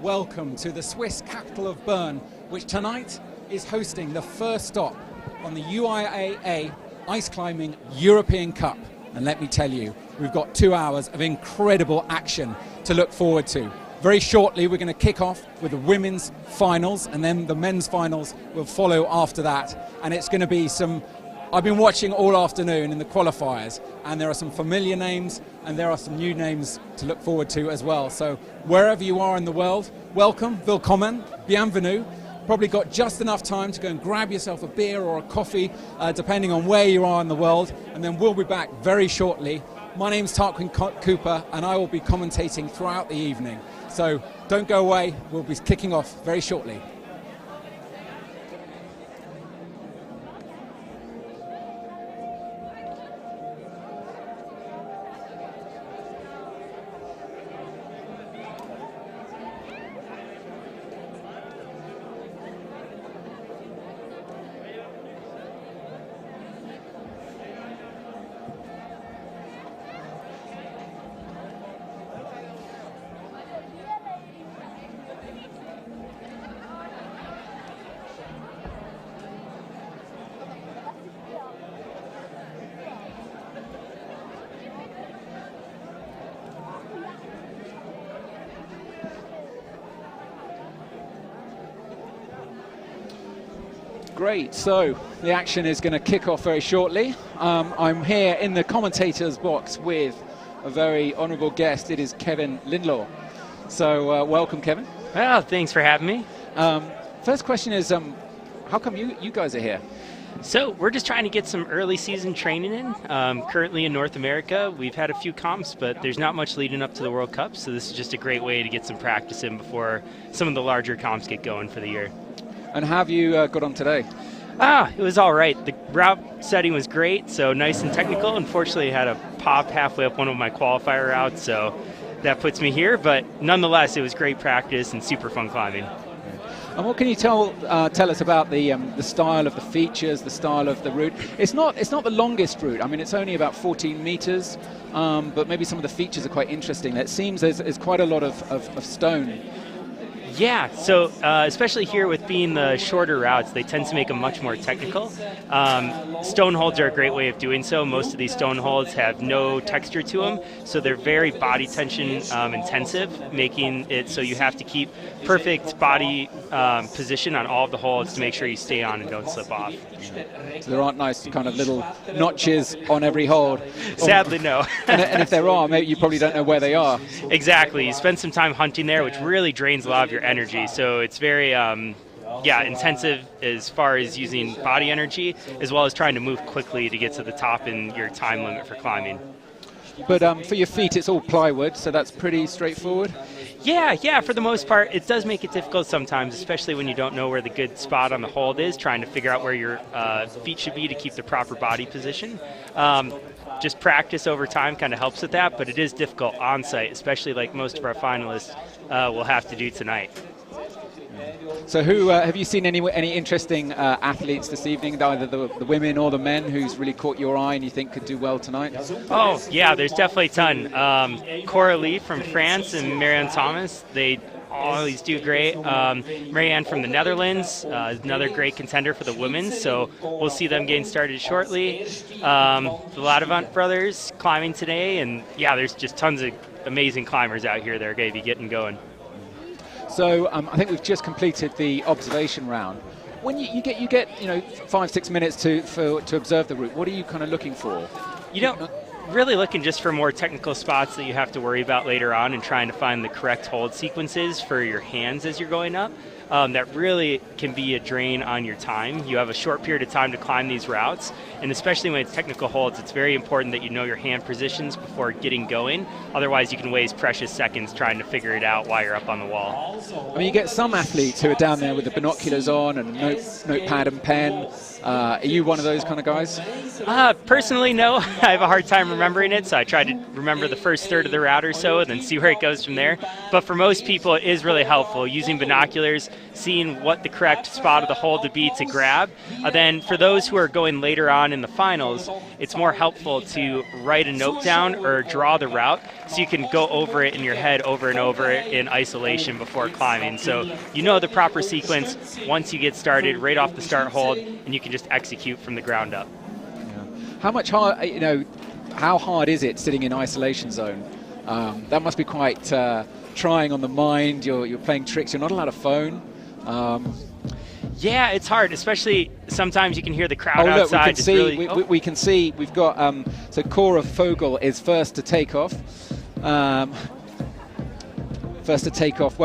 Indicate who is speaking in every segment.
Speaker 1: welcome to the Swiss capital of Bern, which tonight is hosting the first stop on the UIAA Ice Climbing European Cup. And let me tell you, we've got 2 hours of incredible action to look forward to. Very shortly, we're going to kick off with the women's finals, and then the men's finals will follow after that. And it's going to be I've been watching all afternoon in the qualifiers, and there are some familiar names and there are some new names to look forward to as well. So wherever you are in the world, welcome, willkommen, bienvenue. Probably got just enough time to go and grab yourself a beer or a coffee, depending on where you are in the world, and then we'll be back very shortly. My name's Tarquin Cooper, and I will be commentating throughout the evening. So don't go away, we'll be kicking off very shortly. Great, so the action is going to kick off very shortly. I'm here in the commentator's box with a very honourable guest. It is Kevin Lindlaw. So welcome, Kevin.
Speaker 2: Well, thanks for having me.
Speaker 1: First question is, how come you guys are here?
Speaker 2: So we're just trying to get some early season training in. Currently in North America, we've had a few comps, but there's not much leading up to the World Cup, so this is just a great way to get some practice in before some of the larger comps get going for the year.
Speaker 1: And how have you got on today?
Speaker 2: It was all right. The route setting was great, so nice and technical. Unfortunately, I had a pop halfway up one of my qualifier routes, so that puts me here. But nonetheless, it was great practice and super fun climbing.
Speaker 1: And what can you tell us about the style of the features, the style of the route? It's not the longest route. I mean, it's only about 14 meters, but maybe some of the features are quite interesting. It seems there's quite a lot of stone.
Speaker 2: Yeah, so especially here with being the shorter routes, they tend to make them much more technical. Stone holds are a great way of doing so. Most of these stone holds have no texture to them, so they're very body tension intensive, making it so you have to keep perfect body position on all of the holds to make sure you stay on and don't slip off.
Speaker 1: So there aren't nice kind of little notches on every hold?
Speaker 2: Sadly, no.
Speaker 1: and if there are, maybe you probably don't know where they are.
Speaker 2: Exactly. You spend some time hunting there, which really drains a lot of your energy. So it's very intensive as far as using body energy, as well as trying to move quickly to get to the top in your time limit for climbing.
Speaker 1: But for your feet, it's all plywood, so that's pretty straightforward?
Speaker 2: Yeah, for the most part. It does make it difficult sometimes, especially when you don't know where the good spot on the hold is, trying to figure out where your feet should be to keep the proper body position. Just practice over time kind of helps with that, but it is difficult on site, especially like most of our finalists will have to do tonight.
Speaker 1: So who have you seen any interesting athletes this evening, either the women or the men, who's really caught your eye and you think could do well tonight?
Speaker 2: Oh, yeah, there's definitely a ton. Cora Lee from France and Marianne Thomas, they always do great. Marianne from the Netherlands is another great contender for the women, so we'll see them getting started shortly. The Ladevant brothers climbing today, and yeah, there's just tons of amazing climbers out here that are going to be getting going.
Speaker 1: So I think we've just completed the observation round. When you get 5-6 minutes to observe the route, what are you kind of looking for?
Speaker 2: Really looking just for more technical spots that you have to worry about later on, and trying to find the correct hold sequences for your hands as you're going up. That really can be a drain on your time. You have a short period of time to climb these routes, and especially when it's technical holds, it's very important that you know your hand positions before getting going. Otherwise, you can waste precious seconds trying to figure it out while you're up on the wall.
Speaker 1: I mean, you get some athletes who are down there with the binoculars on and notepad and pen. Are you one of those kind of guys?
Speaker 2: Personally, no. I have a hard time remembering it, so I try to remember the first third of the route or so and then see where it goes from there. But for most people, it is really helpful. Using binoculars seeing what the correct spot of the hold would be to grab. Then for those who are going later on in the finals, it's more helpful to write a note down or draw the route so you can go over it in your head over and over in isolation before climbing. So you know the proper sequence once you get started, right off the start hold, and you can just execute from the ground up.
Speaker 1: How much hard, how hard is it sitting in isolation zone? That must be quite trying on the mind. You're playing tricks. You're not allowed a phone.
Speaker 2: Yeah, it's hard, especially sometimes you can hear the crowd
Speaker 1: look,
Speaker 2: outside.
Speaker 1: We can see we've got, so Cora Fogel is first to take off. Well,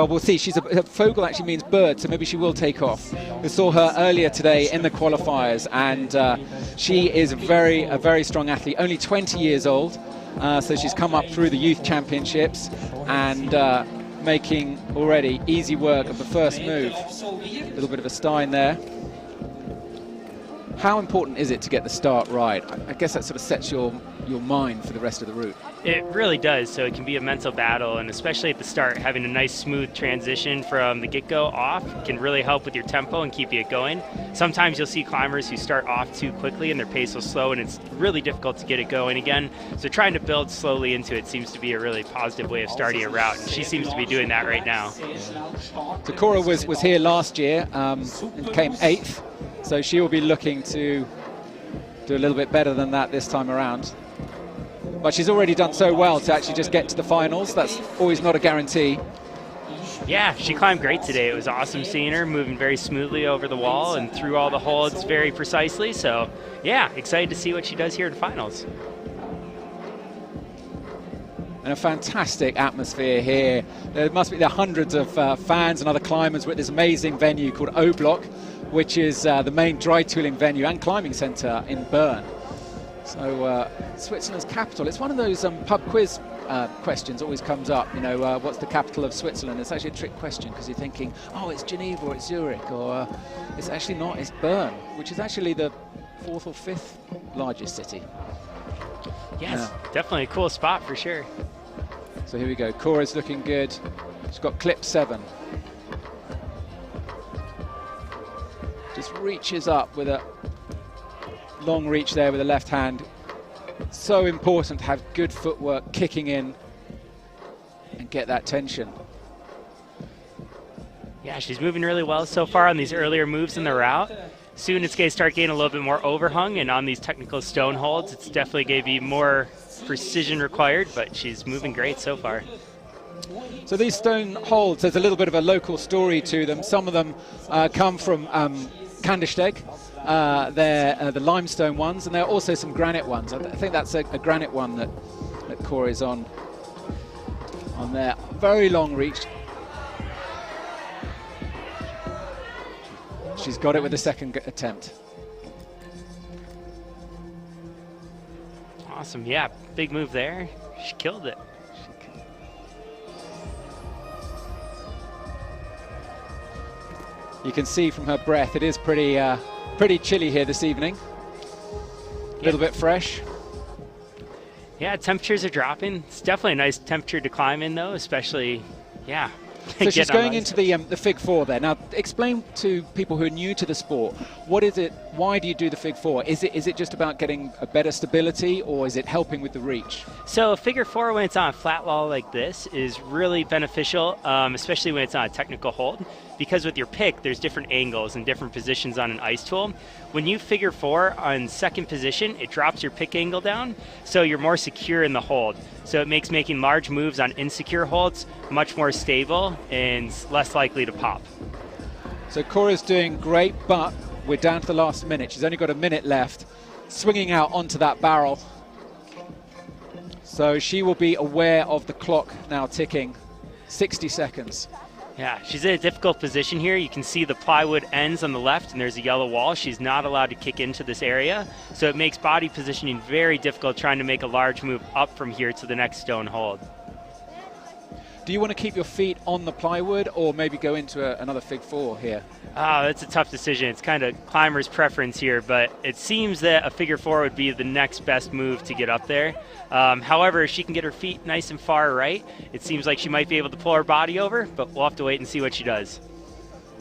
Speaker 1: we'll see. Fogel actually means bird, so maybe she will take off. We saw her earlier today in the qualifiers, and she is a very strong athlete, only 20 years old. So she's come up through the youth championships and making already easy work of the first move. A little bit of a Stein there. How important is it to get the start right? I guess that sort of sets your mind for the rest of the route.
Speaker 2: It really does. So it can be a mental battle, and especially at the start, having a nice smooth transition from the get-go off can really help with your tempo and keep you going. Sometimes you'll see climbers who start off too quickly and their pace will slow, and it's really difficult to get it going again. So trying to build slowly into it seems to be a really positive way of starting a route, and she seems to be doing that right now.
Speaker 1: So Cora was here last year and came 8th, so she will be looking to do a little bit better than that this time around. But she's already done so well to actually just get to the finals. That's always not a guarantee.
Speaker 2: Yeah, she climbed great today. It was awesome seeing her moving very smoothly over the wall and through all the holds very precisely. So, yeah, excited to see what she does here in finals.
Speaker 1: And a fantastic atmosphere here. There are hundreds of fans and other climbers. We're at this amazing venue called O Block, which is the main dry tooling venue and climbing centre in Bern. So Switzerland's capital. It's one of those pub quiz questions always comes up. What's the capital of Switzerland? It's actually a trick question because you're thinking, oh, it's Geneva or it's Zurich, or it's actually not. It's Bern, which is actually the 4th or 5th largest city.
Speaker 2: Yes, definitely a cool spot for sure.
Speaker 1: So here we go. Cora's looking good. She's got clip 7. Just reaches up with a long reach there with the left hand. So important to have good footwork, kicking in and get that tension.
Speaker 2: Yeah, she's moving really well so far on these earlier moves in the route. Soon it's going to start getting a little bit more overhung, and on these technical stone holds, it's definitely going to be more precision required, but she's moving great so far.
Speaker 1: So these stone holds, there's a little bit of a local story to them. Some of them come from Kandersteg. They're the limestone ones, and there are also some granite ones. I think that's a granite one that Cora is on there. Very long reach. She's got it with the second attempt.
Speaker 2: Awesome, yeah, big move there. She killed it.
Speaker 1: You can see from her breath, it is pretty chilly here this evening. A little bit fresh.
Speaker 2: Yeah, temperatures are dropping. It's definitely a nice temperature to climb in, though, especially, yeah.
Speaker 1: So she's going into the Fig 4 there. Now, explain to people who are new to the sport, what is it, why do you do the Fig 4? Is it just about getting a better stability, or is it helping with the reach?
Speaker 2: So a figure 4, when it's on a flat wall like this, is really beneficial, especially when it's on a technical hold, because with your pick, there's different angles and different positions on an ice tool. When you figure 4 on second position, it drops your pick angle down, so you're more secure in the hold. So it makes making large moves on insecure holds much more stable and less likely to pop.
Speaker 1: So Cora's doing great, but we're down to the last minute. She's only got a minute left, swinging out onto that barrel. So she will be aware of the clock now ticking, 60 seconds.
Speaker 2: Yeah, she's in a difficult position here. You can see the plywood ends on the left, and there's a yellow wall. She's not allowed to kick into this area, so it makes body positioning very difficult trying to make a large move up from here to the next stone hold.
Speaker 1: Do you want to keep your feet on the plywood or maybe go into another Fig 4 here?
Speaker 2: That's a tough decision. It's kind of climber's preference here, but it seems that a figure 4 would be the next best move to get up there. However, if she can get her feet nice and far right, it seems like she might be able to pull her body over, but we'll have to wait and see what she does.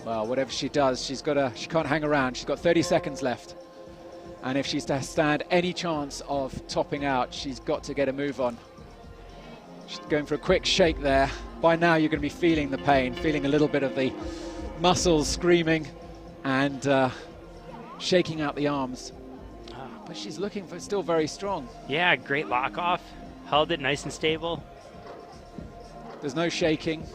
Speaker 1: Well, whatever she does, she can't hang around. She's got 30 seconds left. And if she's to stand any chance of topping out, she's got to get a move on. She's going for a quick shake there. By now, you're going to be feeling the pain, feeling a little bit of the muscles screaming and shaking out the arms. But she's looking for still very strong.
Speaker 2: Yeah, great lock off. Held it nice and stable.
Speaker 1: There's no shaking.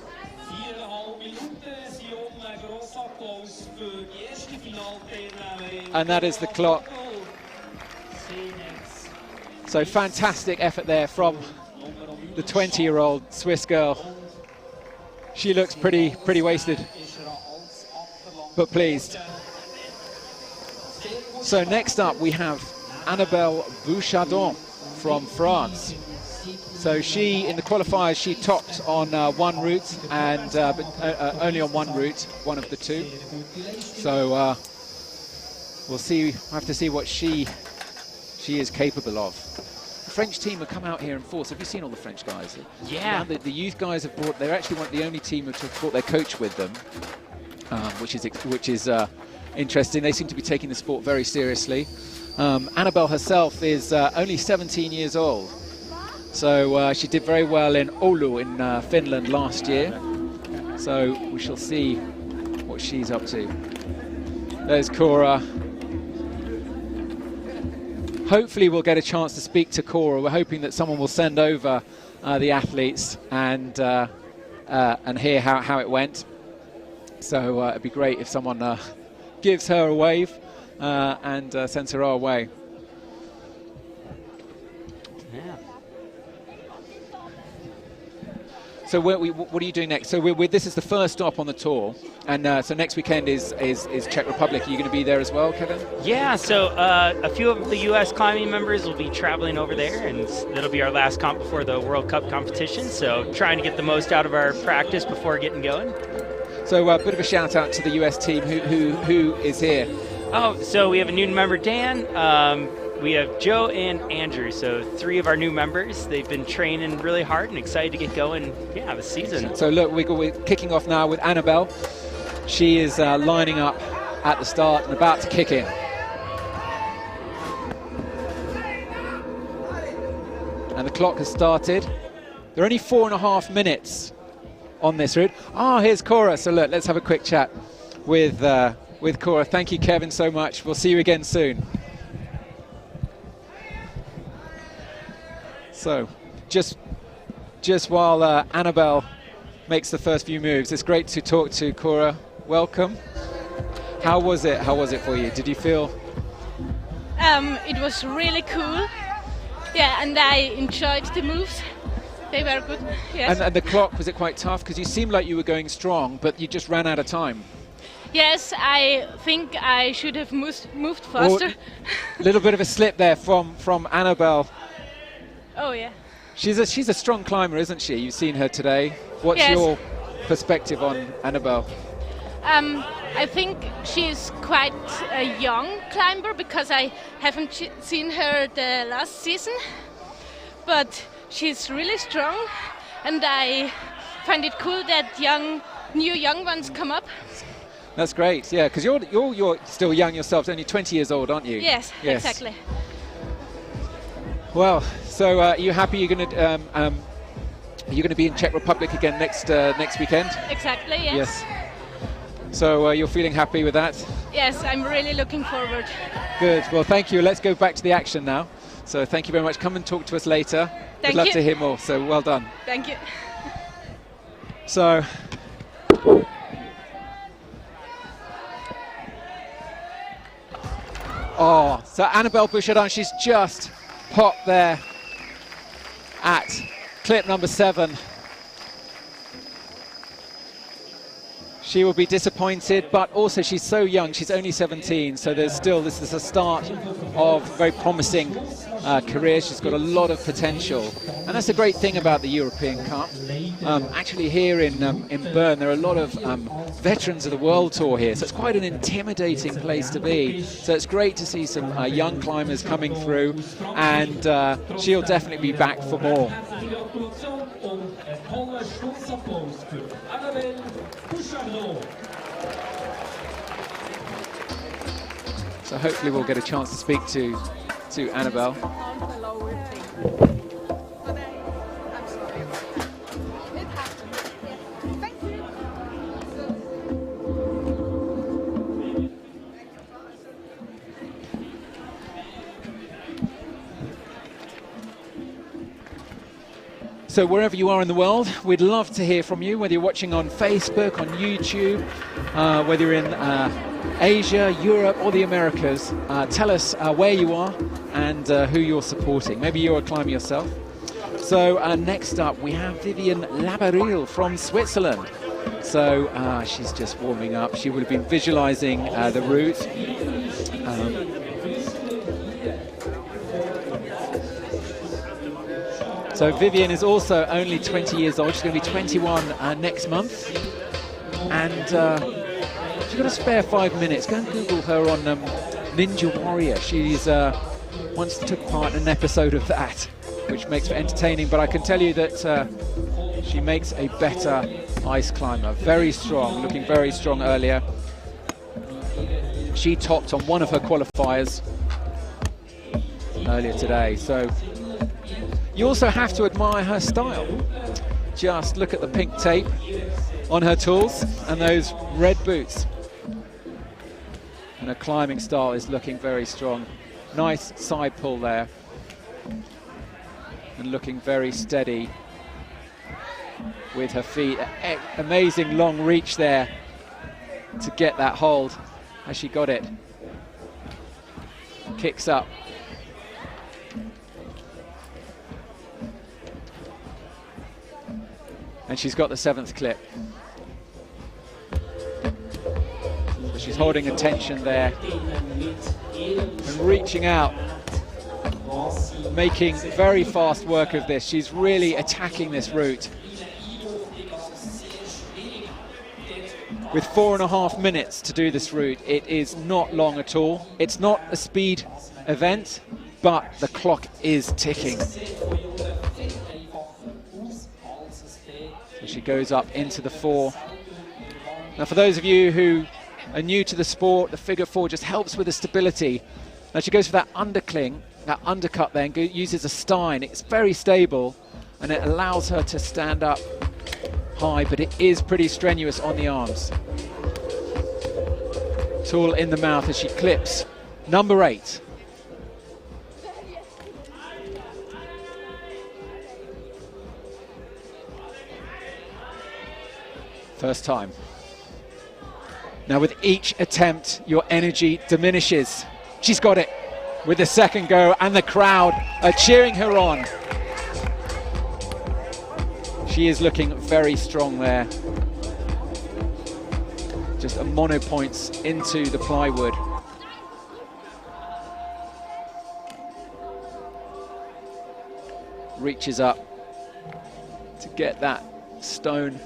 Speaker 1: And that is the clock. So fantastic effort there from the 20-year-old Swiss girl. She looks pretty wasted, but pleased. So next up we have Annabelle Bouchardon from France. So she, in the qualifiers, she topped on one route, and but only on one route, one of the two. So we'll see. We'll have to see what she is capable of. The French team have come out here in force. Have you seen all the French guys?
Speaker 2: Yeah.
Speaker 1: The youth guys have brought. They're actually the only team who have brought their coach with them, which is interesting. They seem to be taking the sport very seriously. Annabelle herself is only 17 years old. So she did very well in Oulu in Finland last year. So we shall see what she's up to. There's Cora. Hopefully we'll get a chance to speak to Cora. We're hoping that someone will send over the athletes and hear how it went. So it'd be great if someone gives her a wave and sends her our way.
Speaker 2: Yeah.
Speaker 1: So what are you doing next? So this is the first stop on the tour, and so next weekend is Czech Republic. Are you going to be there as well, Kevin?
Speaker 2: Yeah, so a few of the U.S. climbing members will be traveling over there, and that'll be our last comp before the World Cup competition. So trying to get the most out of our practice before getting going.
Speaker 1: So a bit of a shout out to the U.S. team. Who is here?
Speaker 2: Oh, so we have a new member, Dan. We have Joe and Andrew, so 3 of our new members. They've been training really hard and excited to get going, this season.
Speaker 1: So look, we're kicking off now with Annabelle. She is lining up at the start and about to kick in. And the clock has started. There are only 4.5 minutes on this route. Here's Cora. So look, let's have a quick chat with Cora. Thank you, Kevin, so much. We'll see you again soon. So, just while Annabelle makes the first few moves, it's great to talk to Cora. Welcome. How was it? How was it for you? Did you feel?
Speaker 3: It was really cool. Yeah, and I enjoyed the moves. They were good. Yes.
Speaker 1: And the clock, was it quite tough? Because you seemed like you were going strong, but you just ran out of time.
Speaker 3: Yes, I think I should have moved faster.
Speaker 1: A little bit of a slip there from Annabelle.
Speaker 3: Oh yeah.
Speaker 1: She's a strong climber, isn't she? You've seen her today. What's
Speaker 3: Yes.
Speaker 1: your perspective on Annabelle?
Speaker 3: I think she's quite a young climber because I haven't seen her the last season, but she's really strong, and I find it cool that new young ones come up.
Speaker 1: That's great, yeah, because you're still young yourself, only 20 years old, aren't you?
Speaker 3: Yes, exactly.
Speaker 1: Well, so are you happy you're going to be in Czech Republic again next weekend?
Speaker 3: Exactly, yes.
Speaker 1: So you're feeling happy with that?
Speaker 3: Yes, I'm really looking forward.
Speaker 1: Good. Well, thank you. Let's go back to the action now. So thank you very much. Come and talk to us later.
Speaker 3: Thank
Speaker 1: We'd love
Speaker 3: you.
Speaker 1: to hear more. So well done.
Speaker 3: Thank you.
Speaker 1: So. So Annabelle Bouchardon, she's just popped there at clip number 7. She will be disappointed, but also she's so young. She's only 17, so this is a start of a very promising career. She's got a lot of potential, and that's the great thing about the European Cup. Actually, here in Bern, there are a lot of veterans of the World Tour here, so it's quite an intimidating place to be. So it's great to see some young climbers coming through, and she'll definitely be back for more. So hopefully we'll get a chance to speak to Annabelle. So wherever you are in the world, we'd love to hear from you, whether you're watching on Facebook, on YouTube, whether you're in Asia, Europe, or the Americas. Tell us where you are and who you're supporting. Maybe you're a climber yourself. So next up, we have Vivian Labaril from Switzerland. So she's just warming up. She would have been visualizing the route. So Vivian is also only 20 years old. She's going to be 21 next month. And she's got a spare 5 minutes. Go and Google her on Ninja Warrior. She's once took part in an episode of that, which makes for entertaining. But I can tell you that she makes a better ice climber. Very strong, looking very strong earlier. She topped on one of her qualifiers earlier today. So you also have to admire her style. Just look at the pink tape on her tools and those red boots. And her climbing style is looking very strong. Nice side pull there. And looking very steady with her feet. Amazing long reach there to get that hold as she got it. Kicks up. And she's got the 7th clip. So she's holding attention there and reaching out, making very fast work of this. She's really attacking this route. With 4.5 minutes to do this route, it is not long at all. It's not a speed event, but the clock is ticking. She goes up into the 4. Now for those of you who are new to the sport, the figure 4 just helps with the stability. Now she goes for that undercling, that undercut then, uses a stein. It's very stable and it allows her to stand up high, but it is pretty strenuous on the arms. Tool in the mouth as she clips number 8. First time. Now with each attempt, your energy diminishes. She's got it with the second go, and the crowd are cheering her on. She is looking very strong there. Just a mono points into the plywood. Reaches up to get that stone.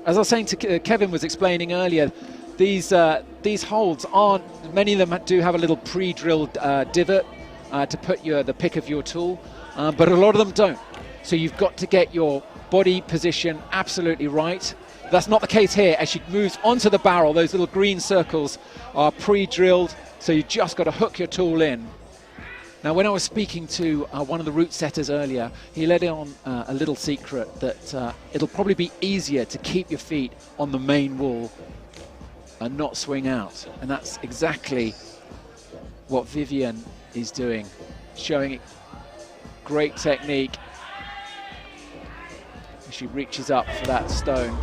Speaker 1: As I was saying to Kevin was explaining earlier, these holds aren't, many of them do have a little pre-drilled divot to put the pick of your tool, but a lot of them don't. So you've got to get your body position absolutely right. That's not the case here. As she moves onto the barrel, those little green circles are pre-drilled, so you just got to hook your tool in. Now, when I was speaking to one of the route setters earlier, he let on a little secret that it'll probably be easier to keep your feet on the main wall and not swing out. And that's exactly what Vivian is doing, showing great technique. She reaches up for that stone.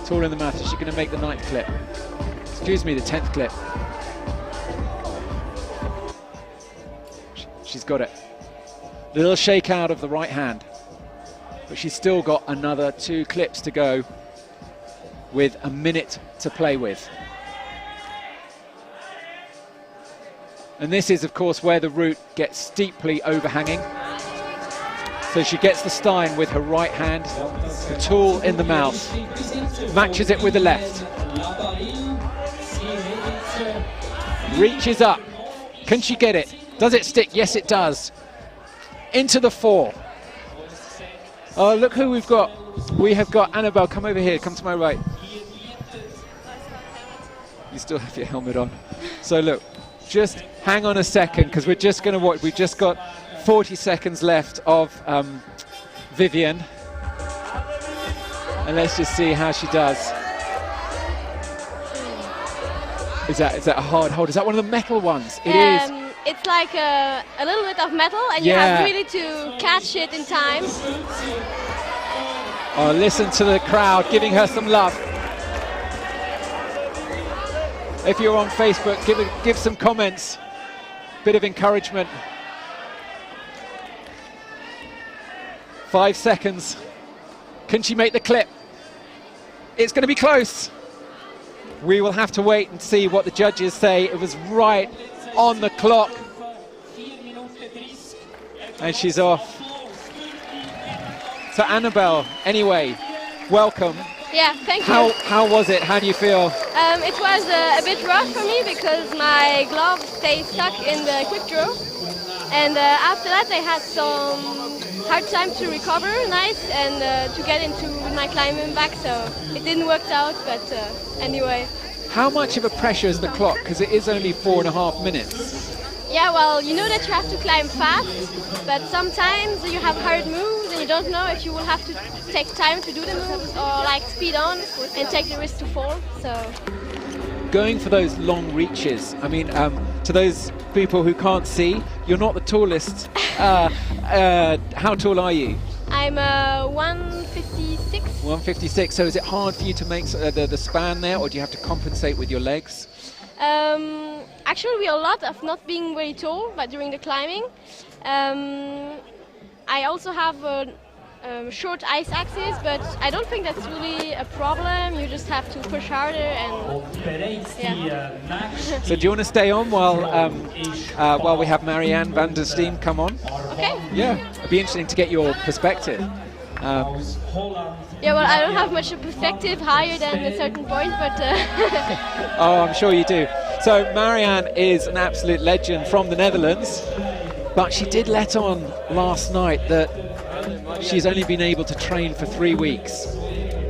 Speaker 1: Tool in the mouth. Is she going to make the 9th clip? Excuse me, the 10th clip. She's got it. Little shake out of the right hand, but she's still got another 2 clips to go with a minute to play with. And this is, of course, where the route gets steeply overhanging. So she gets the stein with her right hand, the tool in the mouth, matches it with the left. Reaches up. Can she get it? Does it stick? Yes, it does. Into the 4. Oh, look who we've got. We have got Annabelle. Come over here. Come to my right. You still have your helmet on. So look, just hang on a second, because we're just going to watch. We've just got 40 seconds left of Vivian. And let's just see how she does. Is that a hard hold? Is that one of the metal ones? It is.
Speaker 4: It's like a little bit of metal, and you have really to catch it in time.
Speaker 1: Oh, listen to the crowd giving her some love. If you're on Facebook, give some comments. Bit of encouragement. 5 seconds. Can she make the clip? It's going to be close. We will have to wait and see what the judges say. It was right on the clock. And she's off. So Annabelle, anyway, welcome.
Speaker 4: Yeah, thank you.
Speaker 1: How was it? How do you feel?
Speaker 4: It was a bit rough for me because my glove stayed stuck in the quick draw. And after that I had some hard time to recover and to get into my climbing back, so it didn't work out, but anyway.
Speaker 1: How much of a pressure is the clock? Because it is only 4.5 minutes.
Speaker 4: Yeah, well, you know that you have to climb fast, but sometimes you have hard moves and you don't know if you will have to take time to do the moves or like speed on and take the risk to fall. So
Speaker 1: going for those long reaches, I mean, to those people who can't see, you're not the tallest. How tall are you?
Speaker 4: I'm 156.
Speaker 1: 156. So is it hard for you to make the span there, or do you have to compensate with your legs?
Speaker 4: Actually, we have a lot of not being very tall, but during the climbing. I also have a short ice axis, but I don't think that's really a problem. You just have to push harder and yeah.
Speaker 1: So do you want to stay on while we have Marianne van der Steen come on?
Speaker 4: Okay.
Speaker 1: Yeah, it'd be interesting to get your perspective.
Speaker 4: Yeah, well, I don't have much of perspective higher than a certain point, but...
Speaker 1: Oh, I'm sure you do. So Marianne is an absolute legend from the Netherlands, but she did let on last night that she's only been able to train for 3 weeks.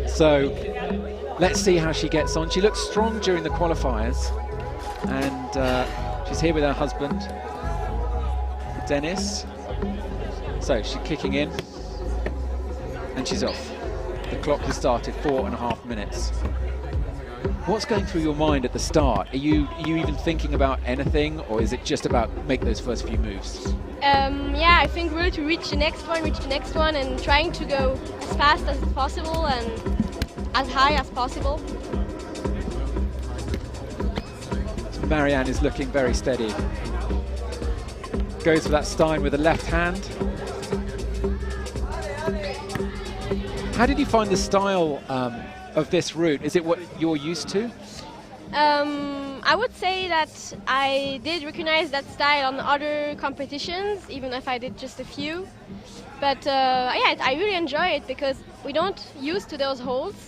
Speaker 1: So let's see how she gets on. She looked strong during the qualifiers, and she's here with her husband, Dennis. So she's kicking in, and she's off. The clock has started 4.5 minutes. What's going through your mind at the start? Are you even thinking about anything, or is it just about make those first few moves?
Speaker 4: Yeah, I think really to reach the next one, and trying to go as fast as possible and as high as possible.
Speaker 1: Marianne is looking very steady. Goes for that Stein with the left hand. How did you find the style of this route? Is it what you're used to?
Speaker 4: I would say that I did recognize that style on other competitions, even if I did just a few. But yeah, I really enjoy it because we don't used to those holds.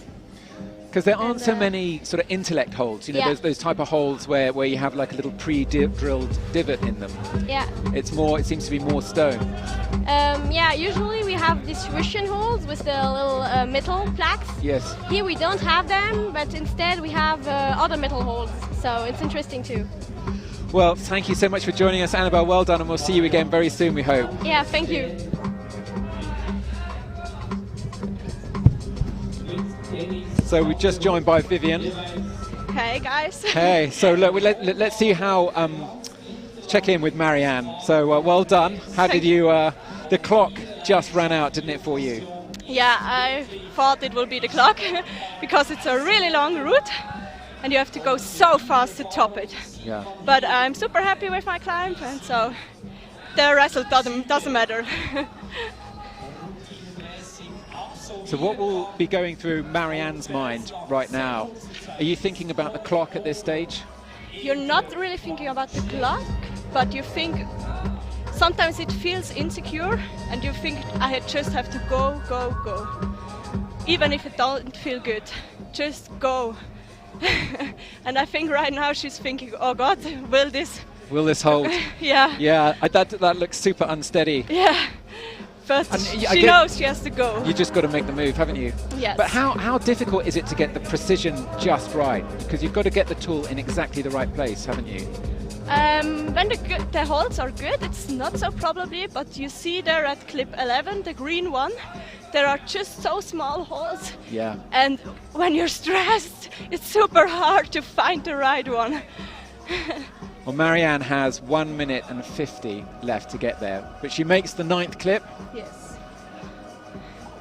Speaker 1: Because there aren't so many sort of intellect holds, you know,
Speaker 4: yeah.
Speaker 1: those type of holds where you have like a little pre-drilled divot in them.
Speaker 4: Yeah.
Speaker 1: It seems to be more stone.
Speaker 4: Yeah, usually we have these Russian holds with the little metal plaques.
Speaker 1: Yes.
Speaker 4: Here we don't have them, but instead we have other metal holds, so it's interesting too.
Speaker 1: Well, thank you so much for joining us, Annabelle. Well done, and we'll see you again very soon, we hope.
Speaker 4: Yeah, thank you.
Speaker 1: So we're just joined by Vivian.
Speaker 5: Hey guys.
Speaker 1: Hey, so look, let's see how, check in with Marianne. So well done. How did you, the clock just ran out, didn't it, for you?
Speaker 5: Yeah, I thought it would be the clock because it's a really long route and you have to go so fast to top it.
Speaker 1: Yeah.
Speaker 5: But I'm super happy with my climb, and so the result doesn't matter.
Speaker 1: So what will be going through Marianne's mind right now? Are you thinking about the clock at this stage?
Speaker 5: You're not really thinking about the clock, but you think sometimes it feels insecure and you think I just have to go, go, go. Even if it doesn't feel good, just go. And I think right now she's thinking, oh God, will this
Speaker 1: hold?
Speaker 5: Yeah.
Speaker 1: Yeah, that looks super unsteady.
Speaker 5: Yeah. But
Speaker 1: And
Speaker 5: she knows she has to go.
Speaker 1: You just got to make the move, haven't you?
Speaker 5: Yes.
Speaker 1: But how difficult is it to get the precision just right? Because you've got to get the tool in exactly the right place, haven't you?
Speaker 5: When the holes are good, it's not so probably, but you see there at clip 11, the green one, there are just so small holes.
Speaker 1: Yeah.
Speaker 5: And when you're stressed, it's super hard to find the right one.
Speaker 1: Well, Marianne has 1 minute and 50 left to get there, but she makes the 9th clip.
Speaker 5: Yes.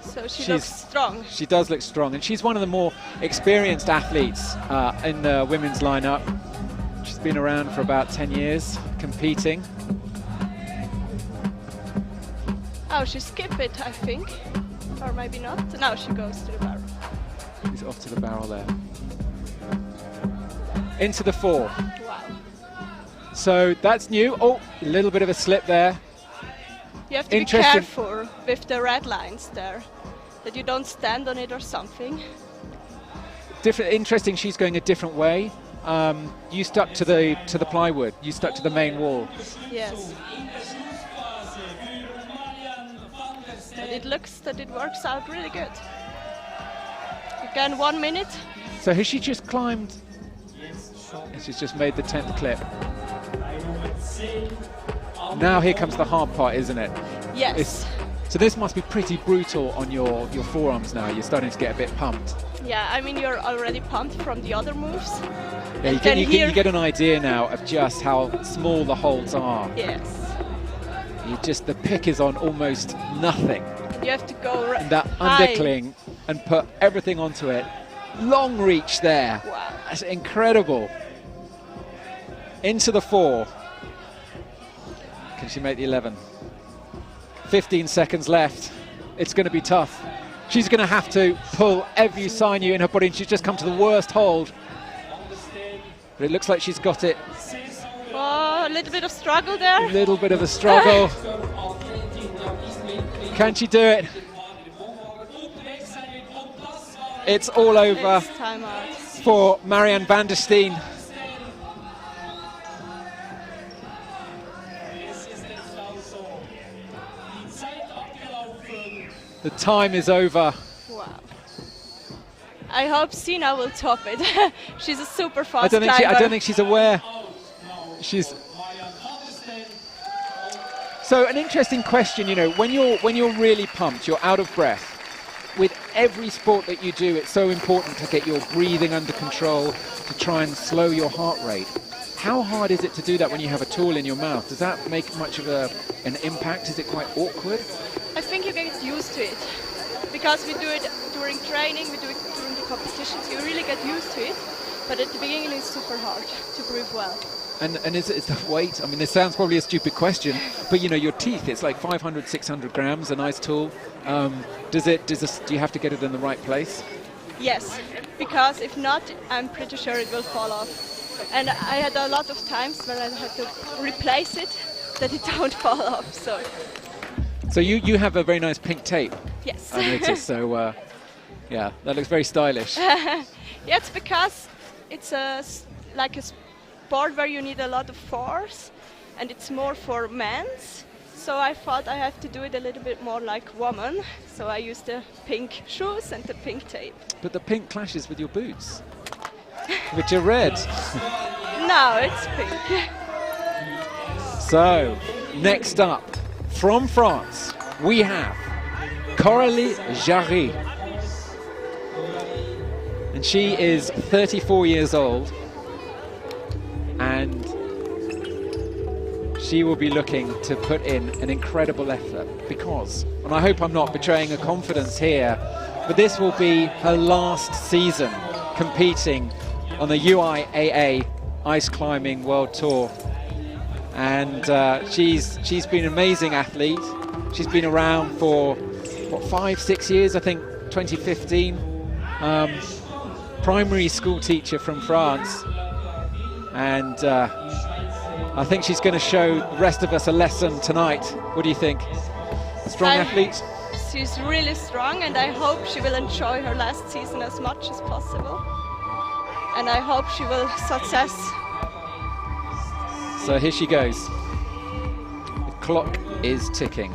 Speaker 5: So she looks strong.
Speaker 1: She does look strong, and she's one of the more experienced athletes in the women's lineup. She's been around for about 10 years, competing.
Speaker 5: Oh, she skipped it, I think. Or maybe not. Now she goes to the barrel.
Speaker 1: She's off to the barrel there. Into the 4.
Speaker 5: Wow.
Speaker 1: So that's new. Oh, a little bit of a slip there.
Speaker 5: You have to be careful with the red lines there, that you don't stand on it or something.
Speaker 1: Interesting, she's going a different way. You stuck to the plywood. You stuck to the main wall.
Speaker 5: Yes. But it looks that it works out really good. Again, 1 minute.
Speaker 1: So has she just climbed? She's just made the 10th clip. Now here comes the hard part, isn't it?
Speaker 5: Yes.
Speaker 1: So this must be pretty brutal on your forearms now. You're starting to get a bit pumped.
Speaker 5: Yeah, I mean, you're already pumped from the other moves.
Speaker 1: Yeah, you get an idea now of just how small the holes are.
Speaker 5: Yes.
Speaker 1: The pick is on almost nothing.
Speaker 5: You have to go
Speaker 1: and that
Speaker 5: high.
Speaker 1: undercling and put everything onto it. Long reach there.
Speaker 5: Wow.
Speaker 1: That's incredible. Into the 4. Can she make the 11? 15 seconds left. It's going to be tough. She's going to have to pull every sinew in her body, and she's just come to the worst hold. But it looks like she's got it.
Speaker 5: Oh, a little bit of struggle there.
Speaker 1: A little bit of a struggle. Can she do it? It's all over for Marianne van der Steen. The time is over.
Speaker 5: Wow. I hope Sina will top it. She's a super fast climber.
Speaker 1: I don't think she's aware. So an interesting question, you know, when you're really pumped, you're out of breath. With every sport that you do, it's so important to get your breathing under control, to try and slow your heart rate. How hard is it to do that when you have a tool in your mouth? Does that make much of an impact? Is it quite awkward?
Speaker 5: I think you get used to it, because we do it during training, we do it during the competitions, you really get used to it, but at the beginning it's super hard to breathe well.
Speaker 1: And is the weight? I mean, this sounds probably a stupid question, but you know, your teeth, it's like 500, 600 grams, a nice tool. Do you have to get it in the right place?
Speaker 5: Yes, because if not, I'm pretty sure it will fall off. And I had a lot of times where I had to replace it, that it don't fall off, So
Speaker 1: you have a very nice pink tape.
Speaker 5: Yes.
Speaker 1: I noticed, so yeah, that looks very stylish.
Speaker 5: Yeah, it's because it's like a sport where you need a lot of force, and it's more for men's. So I thought I have to do it a little bit more like woman. So I used the pink shoes and the pink tape.
Speaker 1: But the pink clashes with your boots, which are red.
Speaker 5: No, it's pink.
Speaker 1: So, next up, from France, we have Coralie Jarry. And she is 34 years old. And she will be looking to put in an incredible effort because, and I hope I'm not betraying her confidence here, but this will be her last season competing on the UIAA Ice Climbing World Tour. And she's been an amazing athlete. She's been around for, what, 5-6 years, I think, 2015. Primary school teacher from France. And I think she's going to show the rest of us a lesson tonight. What do you think? Strong athlete?
Speaker 5: She's really strong, and I hope she will enjoy her last season as much as possible. And I hope she will success.
Speaker 1: So here she goes. The clock is ticking.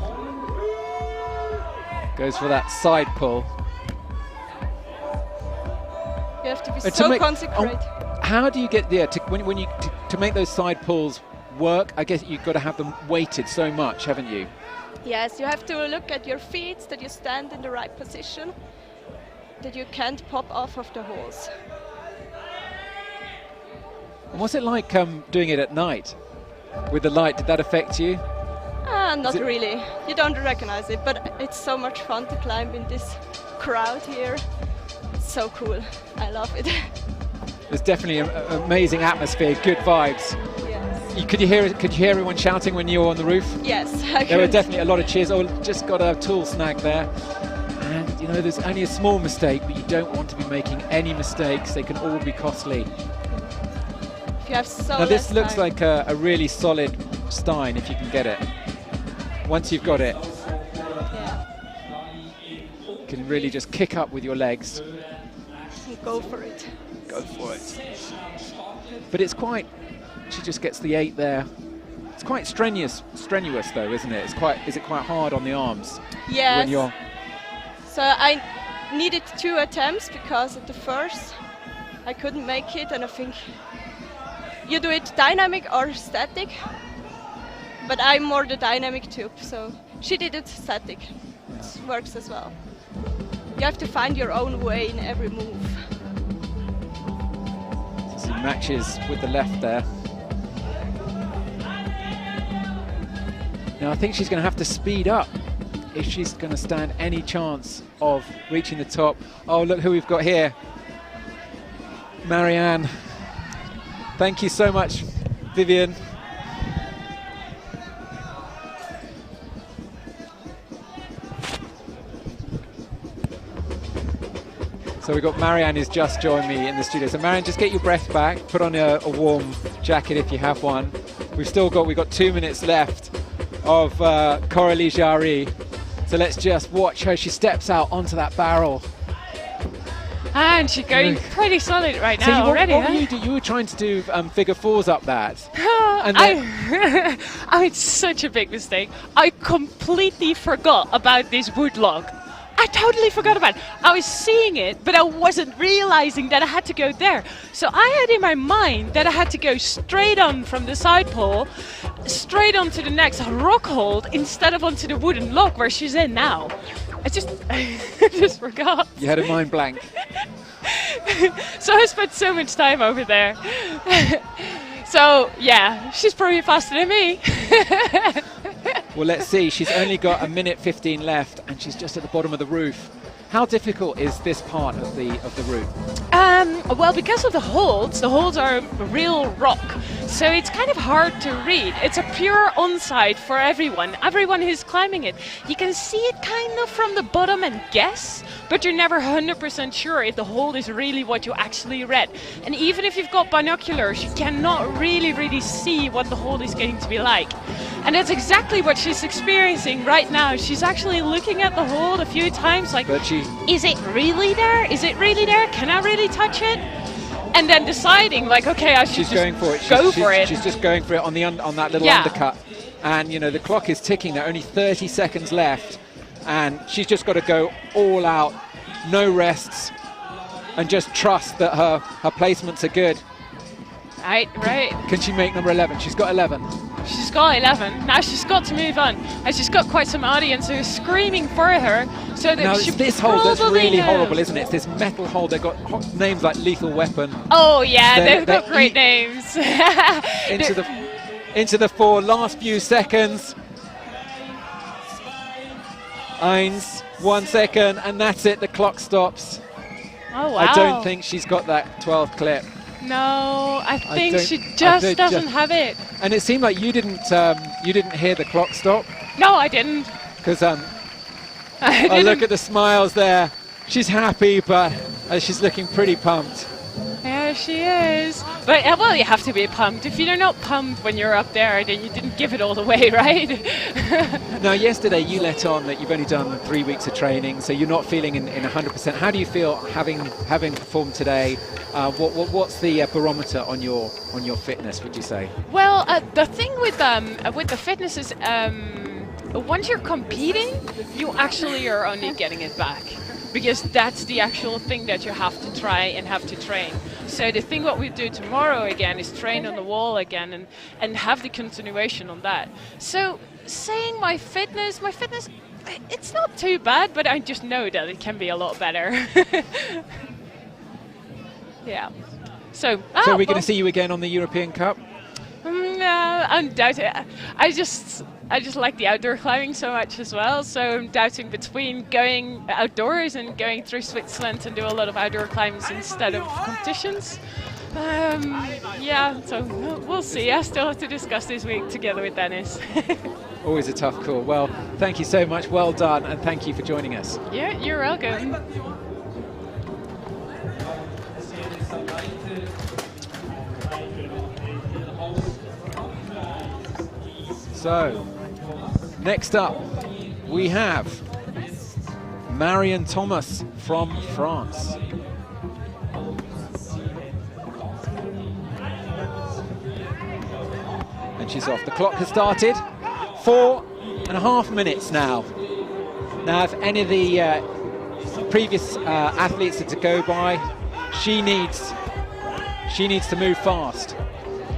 Speaker 1: Goes for that side pull.
Speaker 5: You have to be
Speaker 1: To
Speaker 5: so
Speaker 1: make-
Speaker 5: concentrated.
Speaker 1: How do you get there to make those side pulls work? I guess you've got to have them weighted so much, haven't you?
Speaker 5: Yes, you have to look at your feet, that you stand in the right position, that you can't pop off of the holes.
Speaker 1: And what's it like doing it at night with the light? Did that affect you?
Speaker 5: Not really. You don't recognize it, but it's so much fun to climb in this crowd here. It's so cool. I love it.
Speaker 1: There's definitely an amazing atmosphere, good vibes.
Speaker 5: Yes.
Speaker 1: Could you hear everyone shouting when you were on the roof?
Speaker 5: Yes.
Speaker 1: There were definitely a lot of cheers. Oh, just got a tool snag there. And you know, there's only a small mistake, but you don't want to be making any mistakes. They can all be costly.
Speaker 5: If you have so
Speaker 1: Now this
Speaker 5: less
Speaker 1: looks
Speaker 5: time.
Speaker 1: like a really solid stein if you can get it. Once you've got it,
Speaker 5: Yeah.
Speaker 1: you can really just kick up with your legs.
Speaker 5: Go for it.
Speaker 1: Go for it. But it's quite, she just gets the 8 there. It's quite strenuous though, isn't it? Is it quite hard on the arms?
Speaker 5: Yes.
Speaker 1: When you're,
Speaker 5: So I needed 2 attempts because at the first I couldn't make it, and I think you do it dynamic or static, but I'm more the dynamic tube, so she did it static. It works as well. You have to find your own way in every move.
Speaker 1: she matches with the left there. Now I think she's going to have to speed up if she's going to stand any chance of reaching the top. Oh, look who we've got here. Marianne. Thank you so much, Vivian. So we've got Marianne who's just joined me in the studio. So Marianne, just get your breath back, put on a warm jacket if you have one. We've got 2 minutes left of Coralie Jarry. So let's just watch her. She steps out onto that barrel.
Speaker 6: And she's going pretty solid right
Speaker 1: So
Speaker 6: now already.
Speaker 1: what were you do? You were trying to do figure fours up that. And
Speaker 6: I made such a big mistake. I completely forgot about this wood log. I totally forgot about it. I was seeing it, but I wasn't realizing that I had to go there. So I had in my mind that I had to go straight on from the side pole, straight onto the next rock hold, instead of onto the wooden log where she's in now. I just forgot.
Speaker 1: You had a mind blank.
Speaker 6: So I spent so much time over there. So yeah, she's probably faster than me.
Speaker 1: Well, let's see. She's only got 1:15 left, and she's just at the bottom of the roof. How difficult is this part of the route?
Speaker 6: Well, because of the holds are real rock, so it's kind of hard to read. It's a pure onside for everyone who's climbing it. You can see it kind of from the bottom and guess, but you're never 100% sure if the hold is really what you actually read. And even if you've got binoculars, you cannot really see what the hold is going to be like. And that's exactly what she's experiencing right now. She's actually looking at the hold a few times like, is it really there? Is it really there? Can I really touch it? And then deciding like, okay, I should
Speaker 1: She's going for it.
Speaker 6: Go for it.
Speaker 1: She's just going for it on that little undercut. And you know the clock is ticking. There are only 30 seconds left, and she's just got to go all out, no rests, and just trust that her placements are good.
Speaker 6: Right.
Speaker 1: Can she make number 11? She's got 11.
Speaker 6: She's got 11. Now she's got to move on. And she's got quite some audience who is screaming for her. So that
Speaker 1: Now
Speaker 6: she
Speaker 1: it's this hold that's
Speaker 6: probably
Speaker 1: really
Speaker 6: knows.
Speaker 1: horrible, isn't it? It's this metal hold. They've got names like Lethal Weapon.
Speaker 6: Oh yeah,
Speaker 1: They're-
Speaker 6: they've got
Speaker 1: they're
Speaker 6: great names.
Speaker 1: Into the 4 last few seconds. 1 second, and that's it. The clock stops.
Speaker 6: Oh wow.
Speaker 1: I don't think she's got that 12 clip.
Speaker 6: No, I think
Speaker 1: don't-
Speaker 6: she
Speaker 1: I
Speaker 6: just
Speaker 1: don't-
Speaker 6: doesn't have it.
Speaker 1: And it seemed like you didn't hear the clock stop,
Speaker 6: No, I didn't.
Speaker 1: because
Speaker 6: I
Speaker 1: I
Speaker 6: didn't.
Speaker 1: look at the smiles there. She's happy, but she's looking pretty pumped.
Speaker 6: Yeah, she is. But well, you have to be pumped. If you're not pumped when you're up there, then you didn't give it all the way, right?
Speaker 1: Now, yesterday you let on that you've only done 3 weeks of training, so you're not feeling in 100%. How do you feel having performed today? What's the barometer on your fitness, would you say?
Speaker 6: Well, the thing with the fitness is once you're competing, you actually are only getting it back. Because that's the actual thing that you have to try and have to train. So the thing what we do tomorrow again is train on the wall again and have the continuation on that. So saying my fitness, it's not too bad, but I just know that it can be a lot better. Yeah. So
Speaker 1: we're going to see you again on the European Cup?
Speaker 6: I'm doubting. I just like the outdoor climbing so much as well, so I'm doubting between going outdoors and going through Switzerland and do a lot of outdoor climbs instead of competitions. Yeah, so we'll see. I still have to discuss this week together with Dennis.
Speaker 1: Always a tough call. Well, thank you so much. Well done, and thank you for joining us.
Speaker 6: Yeah, you're welcome.
Speaker 1: So, next up, we have Marion Thomas from France. And she's off. The clock has started. 4.5 minutes now. Now, if any of the previous athletes are to go by, she needs to move fast.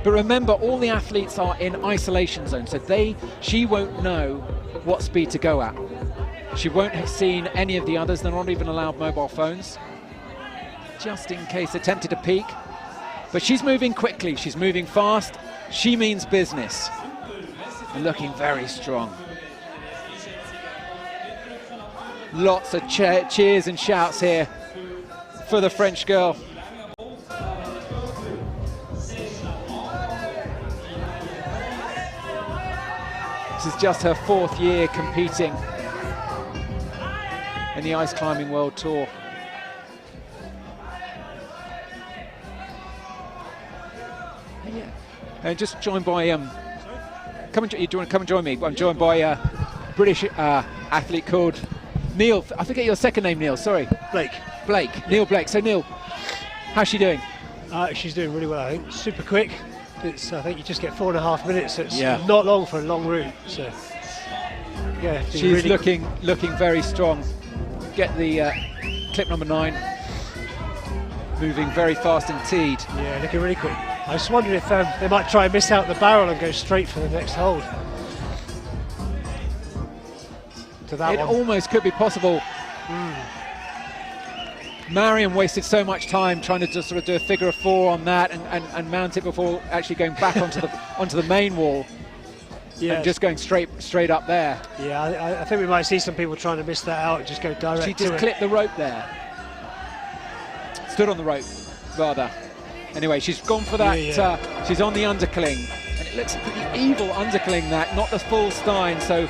Speaker 1: But remember, all the athletes are in isolation zone, so she won't know what speed to go at. She won't have seen any of the others. They're not even allowed mobile phones, just in case they tempted to peek. But she's moving quickly, she's moving fast. She means business. And looking very strong. Lots of cheers and shouts here for the French girl. This is just her 4th year competing in the Ice Climbing World Tour. And just joined by, you want to come and join me? I'm joined by a British athlete called Neil. I forget your second name, Neil, sorry.
Speaker 7: Blake.
Speaker 1: Yeah. Neil Blake. So Neil, how's she doing?
Speaker 7: She's doing really well, I think. Super quick. I think you just get 4.5 minutes, so it's
Speaker 1: yeah.
Speaker 7: Not long for a long route. So yeah,
Speaker 1: she's
Speaker 7: really
Speaker 1: looking very strong. Get the clip number 9. Moving very fast indeed.
Speaker 7: Yeah, looking really quick. I was wondering if they might try and miss out the barrel and go straight for the next hold. To that
Speaker 1: it
Speaker 7: one.
Speaker 1: Almost could be possible. Marion wasted so much time trying to just sort of do a figure of 4 on that and mount it before actually going back onto the main wall. Yeah, and just going straight up there.
Speaker 7: Yeah, I think we might see some people trying to miss that out and just go direct.
Speaker 1: She just clipped the rope there. Stood on the rope, rather. Anyway, she's gone for that. Yeah. She's on the undercling, and it looks a pretty evil undercling. That, not the full Stein, so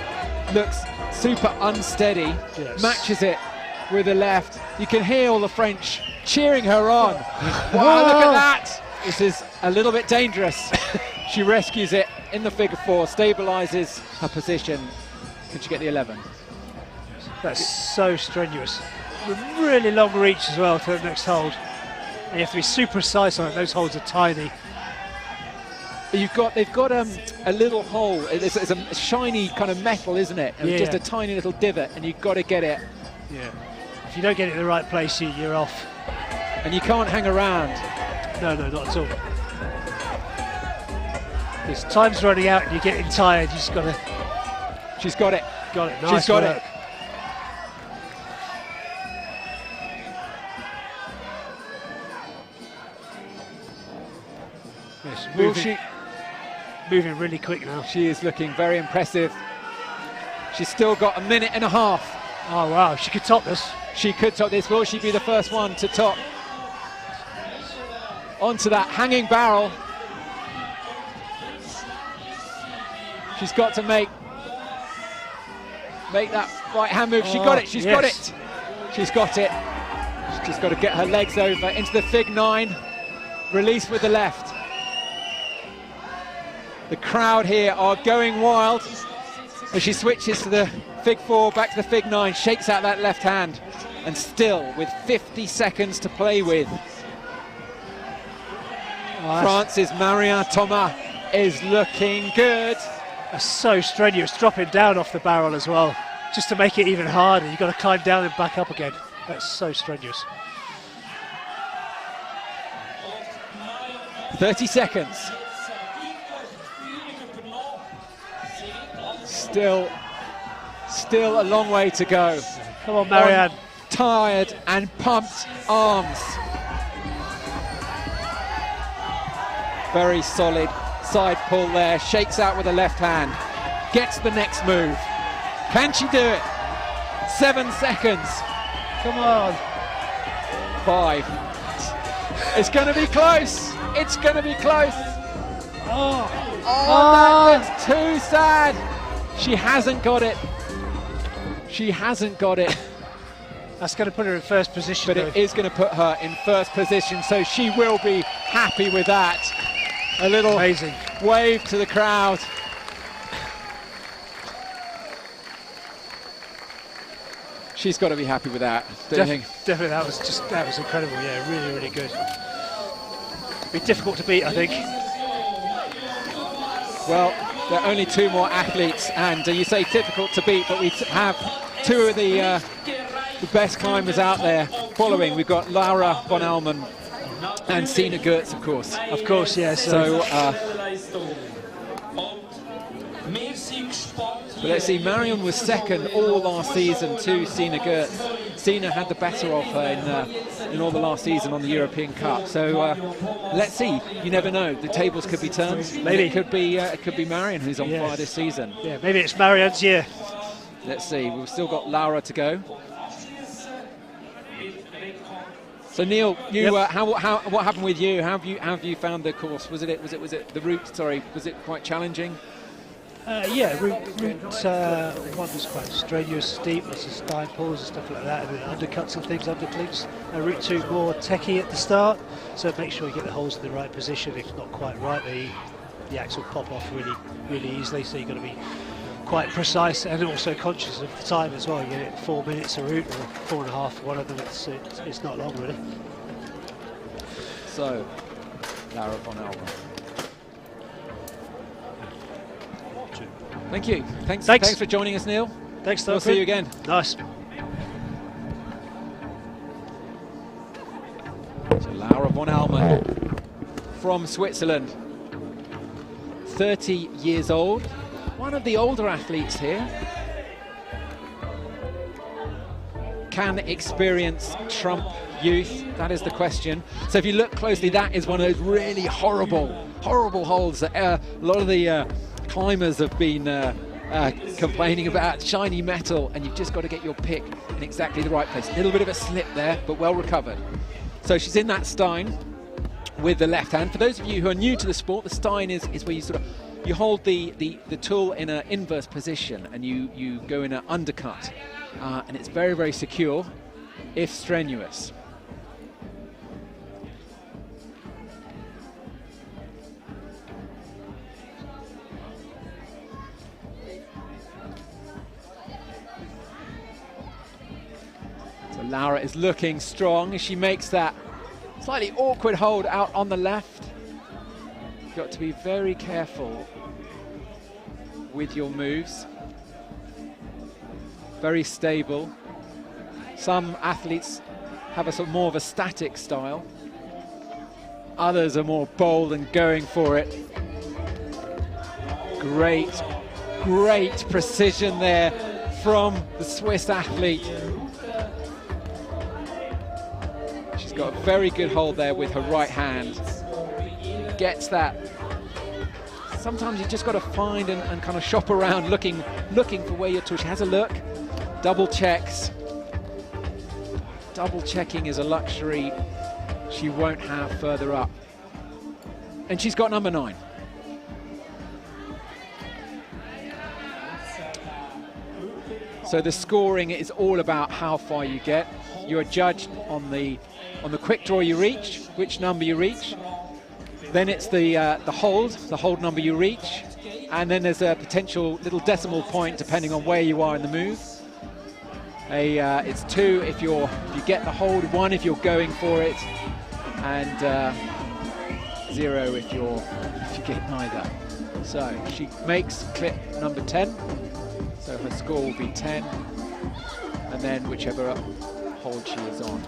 Speaker 1: looks super unsteady. Yes. Matches it with the left. You can hear all the French cheering her on. Wow, look at that! This is a little bit dangerous. She rescues it in the figure 4, stabilizes her position. Can she get the 11?
Speaker 7: That's so strenuous. With really long reach as well to the next hold. And you have to be super precise on it. Those holds are tiny.
Speaker 1: They've got a little hole. It's a shiny kind of metal, isn't it? And just a tiny little divot, and you've got to get it.
Speaker 7: Yeah. If you don't get it in the right place, you're off.
Speaker 1: And you can't hang around.
Speaker 7: No, not at all. Because time's running out and you're getting tired. You just got to.
Speaker 1: She's got it.
Speaker 7: Got it. Nice
Speaker 1: She's got
Speaker 7: work.
Speaker 1: it.
Speaker 7: Yes, moving really quick now.
Speaker 1: She is looking very impressive. She's still got 1.5 minutes.
Speaker 7: Oh wow, she could top this.
Speaker 1: She could top this. Will she be the first one to top onto that hanging barrel? She's got to make that right hand move. She got it. She's got it. She's got it. She's just got to get her legs over into the fig 9. Release with the left. The crowd here are going wild as she switches to the fig 4, back to the fig 9, shakes out that left hand, and still with 50 seconds to play with. France's Marion Thomas is looking good.
Speaker 7: That's so strenuous, dropping down off the barrel as well, just to make it even harder. You've got to climb down and back up again. That's so strenuous.
Speaker 1: 30 seconds. Still a long way to go.
Speaker 7: Come on, Marianne.
Speaker 1: Tired and pumped arms. Very solid side pull there. Shakes out with the left hand. Gets the next move. Can she do it? 7 seconds.
Speaker 7: Come on.
Speaker 1: 5. It's going to be close. It's going to be close. That's too sad. She hasn't got it. She hasn't got it.
Speaker 7: That's going to put her in first position.
Speaker 1: But it is going to put her in first position, so she will be happy with that. A little
Speaker 7: amazing
Speaker 1: wave to the crowd. She's got to be happy with that.
Speaker 7: Definitely, that was incredible. Yeah, really, really good. Be difficult to beat, I think.
Speaker 1: Well, there are only 2 more athletes, and you say difficult to beat, but we have 2 of the best climbers out there following. We've got Laura von Allmen and Sina Gertz, of course.
Speaker 7: Of course, yes.
Speaker 1: But let's see, Marion was second all last season to Sina Gertz. Sina had the better of her in all the last season on the European Cup. So let's see. You never know. The tables could be turned.
Speaker 7: Maybe
Speaker 1: it could be Marion who's on fire this season.
Speaker 7: Yeah, maybe it's Marianne's year.
Speaker 1: Let's see. We've still got Laura to go. So Neil, you what happened with you? How have you found the course? Was it the route? Sorry, was it quite challenging?
Speaker 7: Route 1 was quite strenuous, steep, lots of stein pulls and stuff like that, and then undercuts and things, underclips. Route 2 more techie at the start, so make sure you get the holes in the right position. If not quite right, the axe will pop off really easily, so you've got to be quite precise and also conscious of the time as well. You get it 4 minutes a route, or 4.5 for one of them. It's not long really.
Speaker 1: So, Laura von Allmen. Thank you. Thanks for joining us, Neil.
Speaker 7: Thanks, Tom.
Speaker 1: We'll see you again.
Speaker 7: Nice.
Speaker 1: So Laura von Allmen from Switzerland, 30 years old, one of the older athletes here. Can experience trump youth? That is the question. So if you look closely, that is one of those really horrible holes that a lot of the climbers have been complaining about. Shiny metal, and you've just got to get your pick in exactly the right place. A little bit of a slip there, but well recovered. So she's in that stein with the left hand. For those of you who are new to the sport, the stein is where you hold the tool in an inverse position, and you go in an undercut, and it's very, very secure if strenuous. Laura is looking strong as she makes that slightly awkward hold out on the left. You've got to be very careful with your moves. Very stable. Some athletes have a sort of more of a static style. Others are more bold and going for it. Great precision there from the Swiss athlete. She's got a very good hold there with her right hand. Gets that. Sometimes you just got to find and kind of shop around looking for where your tool. She has a look, double checks. Double checking is a luxury she won't have further up. And she's got number 9. So the scoring is all about how far you get. You are judged on the quick draw you reach, which number you reach. Then it's the hold number you reach, and then there's a potential little decimal point depending on where you are in the move. It's 2 if you get the hold, 1 if you're going for it, and 0 if you get neither. So she makes clip number 10. So her score will be 10. And then whichever hold she is on.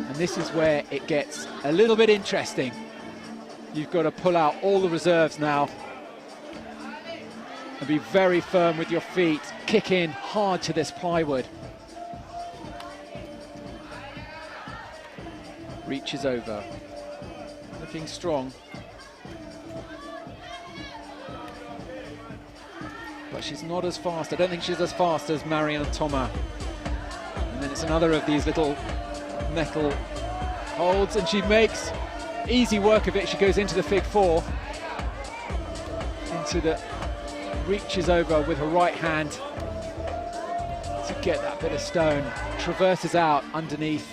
Speaker 1: And this is where it gets a little bit interesting. You've got to pull out all the reserves now and be very firm with your feet. Kick in hard to this plywood. Reaches over. Looking strong. But she's not as fast. I don't think she's as fast as Marianne Thomas. And then it's another of these little metal holds, and she makes easy work of it. She goes into the fig four, into the, reaches over with her right hand to get that bit of stone, traverses out underneath.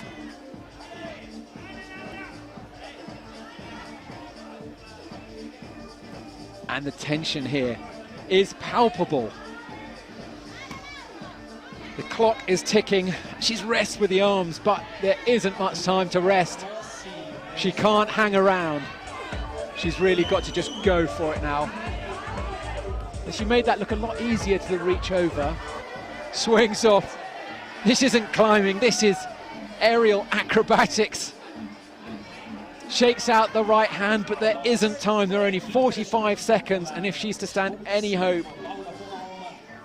Speaker 1: And the tension here is palpable. The clock is ticking. She's rest with the arms, but there isn't much time to rest. She can't hang around. She's really got to just go for it now. And she made that look a lot easier to the reach over. Swings off. This isn't climbing, this is aerial acrobatics. Shakes out the right hand, but there isn't time. There are only 45 seconds, and if she's to stand any hope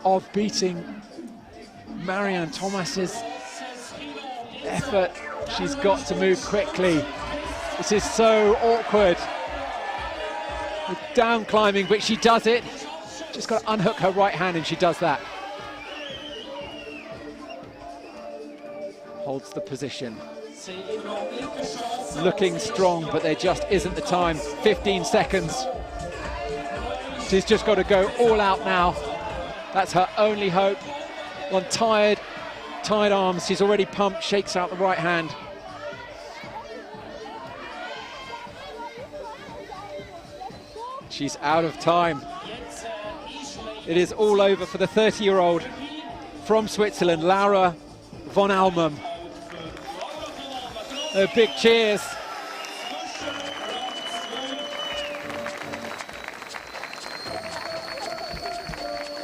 Speaker 1: of beating Marianne Thomas's effort, she's got to move quickly. This is so awkward. With down climbing, but she does it. Just got to unhook her right hand, and she does that. Holds the position. Looking strong, but there just isn't the time. 15 seconds. She's just got to go all out now. That's her only hope. On tired arms, she's already pumped, shakes out the right hand. She's out of time. It is all over for the 30-year-old from Switzerland, Laura von Almum. Big cheers.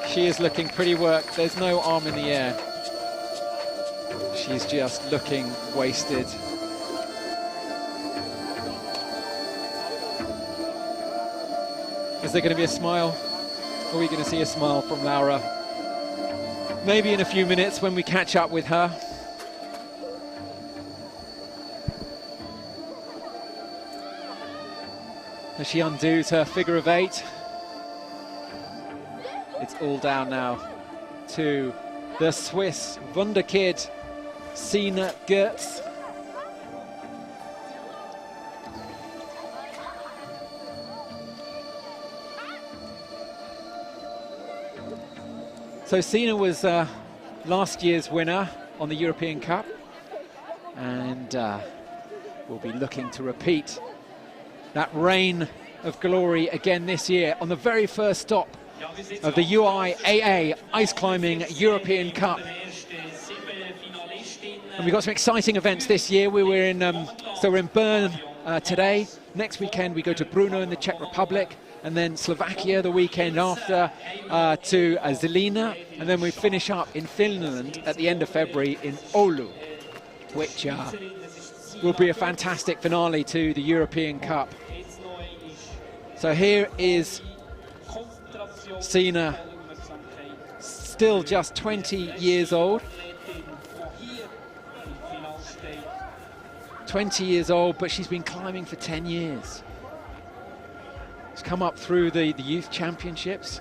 Speaker 1: She is looking pretty worked. There's no arm in the air. She's just looking wasted. Is there going to be a smile? Are we going to see a smile from Laura? Maybe in a few minutes when we catch up with her. As she undoes her figure of 8. It's all down now to the Swiss wunderkid, Sina Gertz. So Sina was last year's winner on the European Cup, and will be looking to repeat that reign of glory again this year on the very first stop of the UIAA Ice Climbing European Cup. And we've got some exciting events this year. We're in Bern today. Next weekend we go to Brno in the Czech Republic, and then Slovakia the weekend after to Žilina, and then we finish up in Finland at the end of February in Oulu, which will be a fantastic finale to the European Cup. So here is Sina, still just 20 years old. 20 years old, but she's been climbing for 10 years. She's come up through the youth championships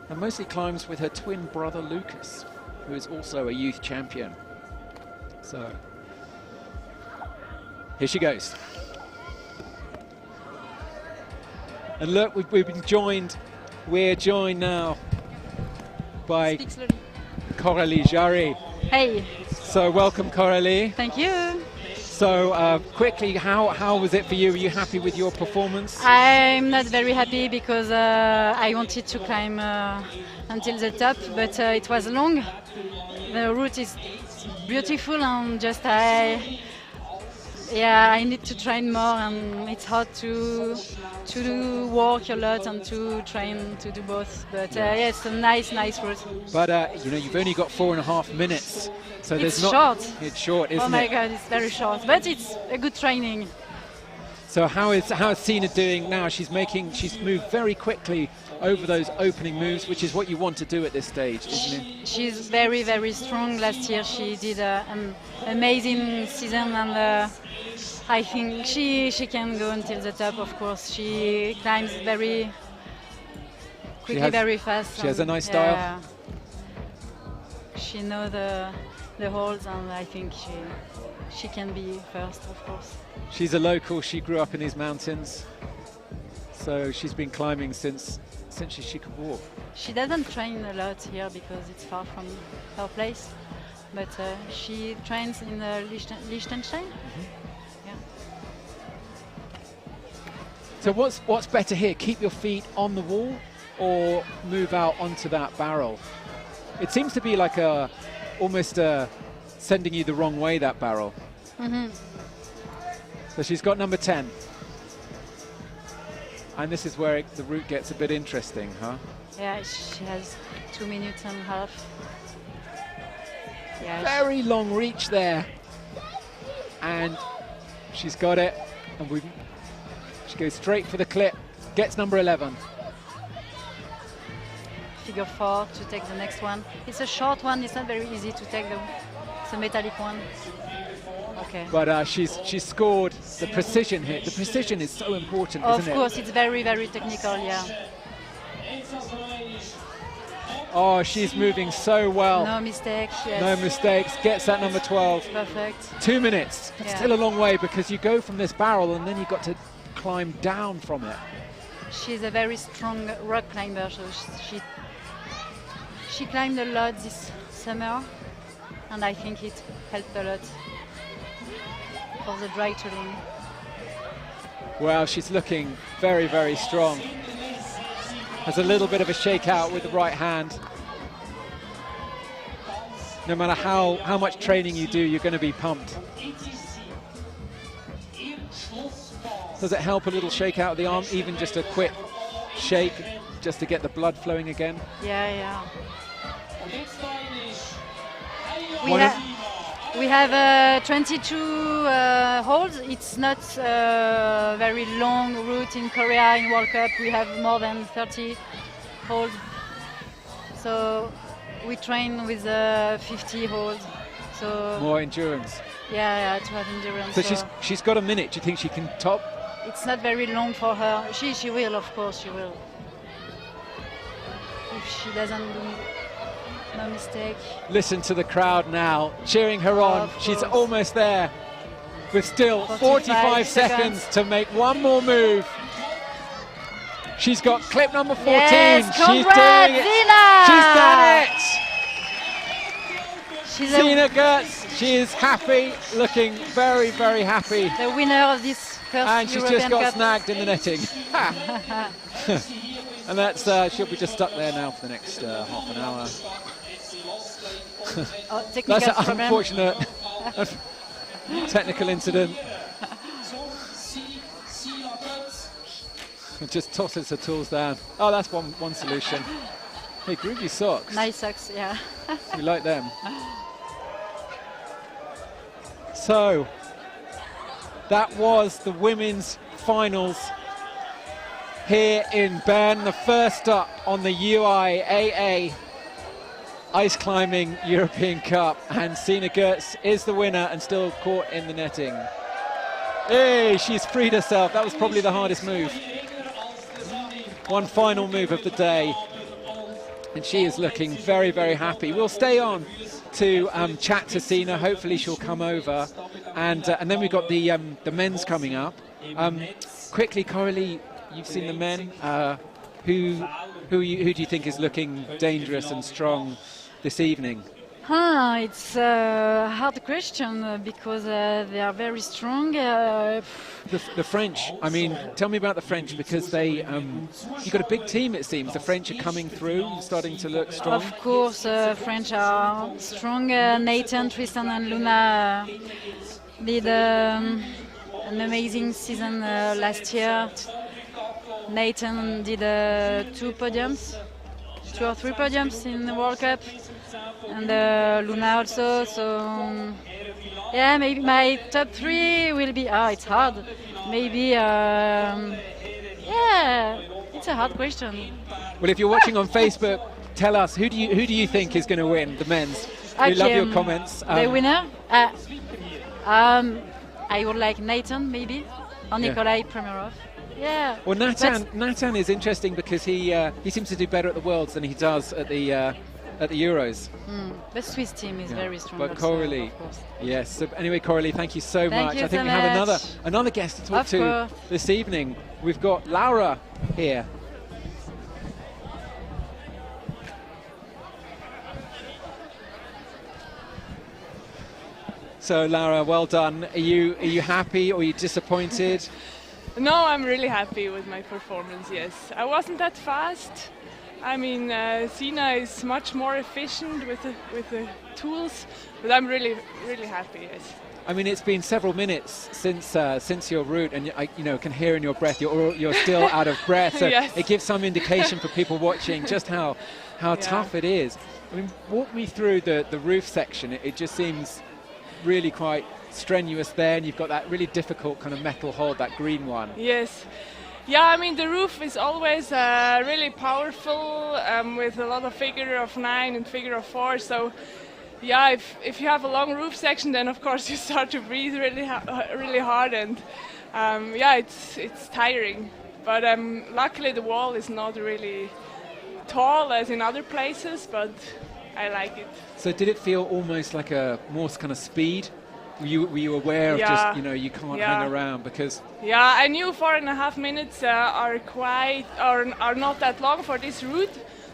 Speaker 1: and mostly climbs with her twin brother Lucas, who is also a youth champion. So here she goes. And look, we're joined now by Coralie Jarry.
Speaker 8: Hey.
Speaker 1: So welcome, Coralie.
Speaker 8: Thank you.
Speaker 1: So quickly, how was it for you? Were you happy with your performance?
Speaker 8: I'm not very happy because I wanted to climb until the top, but it was long. The route is beautiful, and just Yeah, I need to train more, and it's hard to work a lot and to train to do both. But yeah, it's a nice route.
Speaker 1: But you know, you've only got 4.5 minutes, so there's
Speaker 8: It's
Speaker 1: not.
Speaker 8: short.
Speaker 1: It's short, isn't it?
Speaker 8: Oh my God, it's very short, but it's a good training.
Speaker 1: So how is Sina doing now? She's moved very quickly over those opening moves, which is what you want to do at this stage, isn't it?
Speaker 8: She's very strong. Last year she did an amazing season, and I think she can go until the top. Of course, she climbs very quickly, very fast.
Speaker 1: She has a nice style.
Speaker 8: Yeah, she knows the holds, and I think she can be first, of course.
Speaker 1: She's a local. She grew up in these mountains, so she's been climbing since she could walk.
Speaker 8: She doesn't train a lot here because it's far from her place, but she trains in Liechtenstein. Yeah.
Speaker 1: So what's better here? Keep your feet on the wall or move out onto that barrel? It seems to be like almost sending you the wrong way, that barrel. So she's got number 10. And this is where the route gets a bit interesting, huh?
Speaker 8: Yeah, she has 2.5 minutes. Yeah,
Speaker 1: very long reach there. And she's got it. And she goes straight for the clip. Gets number 11.
Speaker 8: Figure 4 to take the next one. It's a short one. It's not very easy to take the metallic one. Okay.
Speaker 1: But she's scored the precision hit. The precision is so important, isn't it?
Speaker 8: Of course, it's very technical, yeah.
Speaker 1: Oh, she's moving so well.
Speaker 8: No mistake, yes.
Speaker 1: No mistakes. Gets that number 12.
Speaker 8: Perfect.
Speaker 1: 2 minutes.
Speaker 8: Yeah.
Speaker 1: Still a long way because you go from this barrel and then you've got to climb down from it.
Speaker 8: She's a very strong rock climber, so she climbed a lot this summer, and I think it helped a lot for the dry terrain.
Speaker 1: Well, she's looking very strong. Has a little bit of a shakeout with the right hand. No matter how much training you do, you're going to be pumped. Does it help a little shake out of the arm, even just a quick shake, just to get the blood flowing again?
Speaker 8: Yeah. We have 22 holds. It's not a very long route in Korea in World Cup. We have more than 30 holds. So we train with 50 holds. So
Speaker 1: more endurance.
Speaker 8: Yeah, to have endurance.
Speaker 1: So she's got a minute. Do you think she can top?
Speaker 8: It's not very long for her. She will, of course, she will. If she doesn't do no mistake.
Speaker 1: Listen to the crowd now, cheering her on. She's almost there, with still 45 seconds to make one more move. She's got clip number 14.
Speaker 8: Yes,
Speaker 1: she's doing it.
Speaker 8: She's done it.
Speaker 1: Sina Gertz, she is happy, looking very happy.
Speaker 8: The winner of this first
Speaker 1: and she's
Speaker 8: European
Speaker 1: just got
Speaker 8: Cup.
Speaker 1: snagged in the netting. And that's she'll be just stuck there now for the next half an hour. That's an unfortunate technical incident. It just tosses her tools down. Oh, that's one solution. Hey, groovy socks.
Speaker 8: Nice socks, yeah.
Speaker 1: You like them? So, that was the women's finals here in Bern, the first up on the UIAA Ice Climbing European Cup, and Sina Gertz is the winner and still caught in the netting. Hey, she's freed herself. That was probably the hardest move. One final move of the day, and she is looking very happy. We'll stay on to chat to Sina. Hopefully she'll come over, and then we've got the men's coming up. Quickly, Coralie, you've seen the men. Who do you think is looking dangerous and strong this evening?
Speaker 8: It's a hard question because they are very strong.
Speaker 1: The French, I mean, tell me about the French, because they, you've got a big team, it seems. The French are coming through, starting to look strong.
Speaker 8: Of course, French are strong. Nathan, Tristan and Luna did an amazing season last year. Nathan did 2 podiums, 2 or 3 podiums in the World Cup, and Luna also. So yeah, maybe my top 3 will be. It's hard. Maybe. Yeah, it's a hard question.
Speaker 1: Well, if you're watching on Facebook, tell us who do you think is going to win the men's? We love your comments.
Speaker 8: The winner. I would like Nathan maybe, or Nikolai Primarov. Yeah.
Speaker 1: Well, Nathan is interesting because he seems to do better at the Worlds than he does at the Euros.
Speaker 8: The Swiss team is very strong.
Speaker 1: But
Speaker 8: also,
Speaker 1: Coralie, yes. So anyway, Coralie, thank you so much.
Speaker 8: You
Speaker 1: I think
Speaker 8: so
Speaker 1: we have
Speaker 8: much.
Speaker 1: another guest to talk to this evening. We've got Laura here. So Laura, well done. Are you happy or are you disappointed?
Speaker 9: No, I'm really happy with my performance, yes. I wasn't that fast. I mean, Sina is much more efficient with the tools, but I'm really, really happy, yes.
Speaker 1: I mean, it's been several minutes since your route, and I can hear in your breath you're still out of breath. So
Speaker 9: yes.
Speaker 1: It gives some indication for people watching just how tough it is. I mean, walk me through the roof section. It just seems really quite strenuous there, and you've got that really difficult kind of metal hold, that green one.
Speaker 9: Yes. Yeah, I mean, the roof is always really powerful with a lot of figure of 9 and figure of 4. So, yeah, if you have a long roof section, then of course you start to breathe really hard, and yeah, it's tiring. But luckily the wall is not really tall as in other places, but I like it.
Speaker 1: So did it feel almost like a more kind of speed? Were you aware of just, you can't hang around because...
Speaker 9: Yeah, I knew 4.5 minutes are not that long for this route.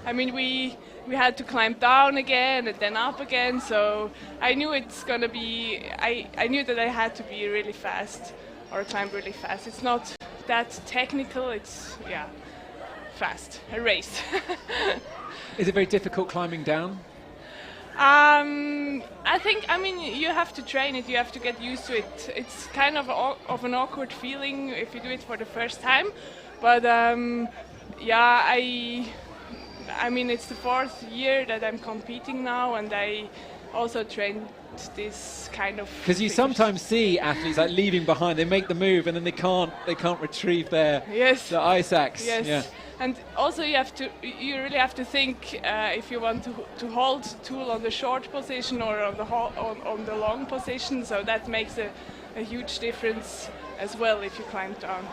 Speaker 9: I mean, we had to climb down again and then up again, so I knew it's gonna be, I knew that I had to be really fast or climb really fast. It's not that technical, it's, fast, a race.
Speaker 1: Is it very difficult climbing down?
Speaker 9: I think, I mean, you have to train it, you have to get used to it. It's kind of an awkward feeling if you do it for the first time, but I mean, it's the 4th year that I'm competing now, and I also trained this kind of...
Speaker 1: Because you sometimes see athletes like leaving behind, they make the move and then they can't retrieve their ice axe.
Speaker 9: Yes.
Speaker 1: Yeah.
Speaker 9: And also you really have to think if you want to hold the tool on the short position or on the long position, so that makes a huge difference as well if you climb down.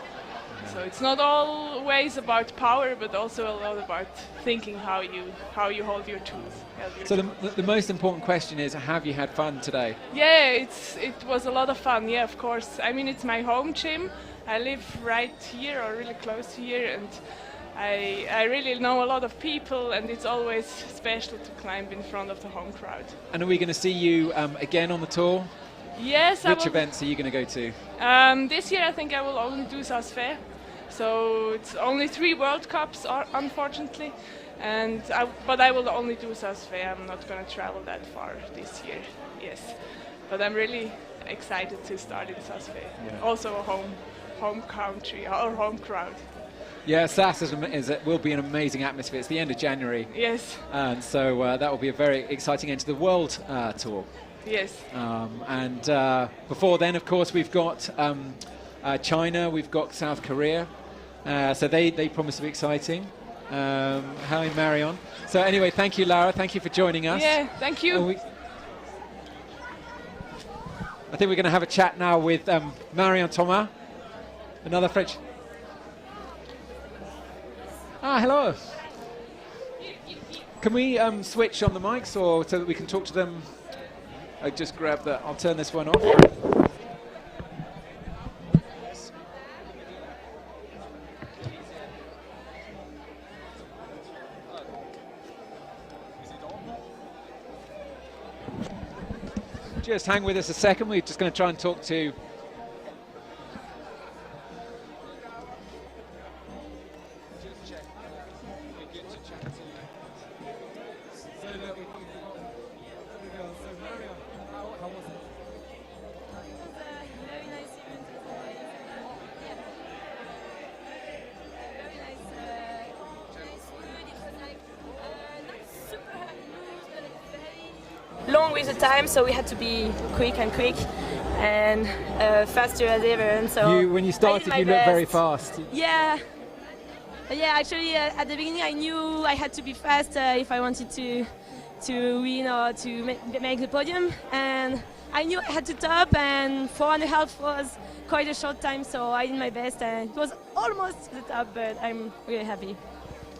Speaker 9: So it's not always about power, but also a lot about thinking how you hold your tools.
Speaker 1: So the most important question is, have you had fun today?
Speaker 9: Yeah, it was a lot of fun. Yeah, of course. I mean, it's my home gym. I live right here or really close to here, and I really know a lot of people, and it's always special to climb in front of the home crowd.
Speaker 1: And are we going to see you again on the tour?
Speaker 9: Yes.
Speaker 1: Which events are you going to go to?
Speaker 9: This year I think I will only do Saas-Fee. So it's only 3 World Cups, unfortunately, but I will only do Saas-Fee. I'm not going to travel that far this year. Yes, but I'm really excited to start in Saas-Fee. Yeah. Also a home country or home crowd.
Speaker 1: Yeah, Saas will be an amazing atmosphere. It's the end of January.
Speaker 9: Yes.
Speaker 1: And so that will be a very exciting end to the World Tour.
Speaker 9: Yes.
Speaker 1: And before then, of course, we've got China, we've got South Korea. So they promise to be exciting. Hi, Marion. So anyway, thank you, Laura. Thank you for joining us.
Speaker 9: Yeah, thank you.
Speaker 1: I think we're going to have a chat now with Marion Thomas, another French. Hello. Can we switch on the mics so that we can talk to them? I just grab that. I'll turn this one off. Just hang with us a second. We're just going to try and talk to
Speaker 10: wrong with the time, so we had to be quick and faster as ever. And so
Speaker 1: When you started, you looked very fast.
Speaker 10: Yeah. Yeah, actually, at the beginning, I knew I had to be fast if I wanted to win or to make the podium. And I knew I had to top, and 4.5 was quite a short time, so I did my best, and it was almost the top, but I'm really happy.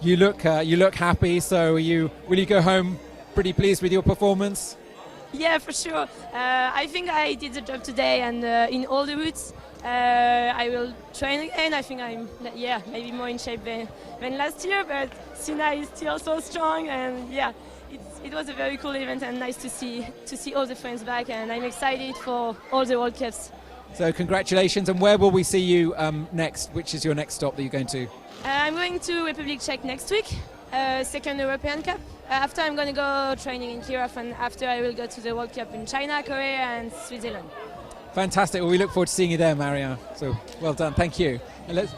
Speaker 1: You look happy. So will you go home pretty pleased with your performance?
Speaker 10: Yeah, for sure. I think I did the job today, and in all the routes. I will train again. I think I'm maybe more in shape than last year, but Sina is still so strong, and it was a very cool event and nice to see all the friends back, and I'm excited for all the World Cups.
Speaker 1: So congratulations, and where will we see you next? Which is your next stop that you're going to?
Speaker 10: I'm going to Republic Czech next week, second European Cup. After I'm going to go training in Kirov, and after I will go to the World Cup in China, Korea and Switzerland.
Speaker 1: Fantastic. Well, we look forward to seeing you there, Maria. So well done. Thank you. And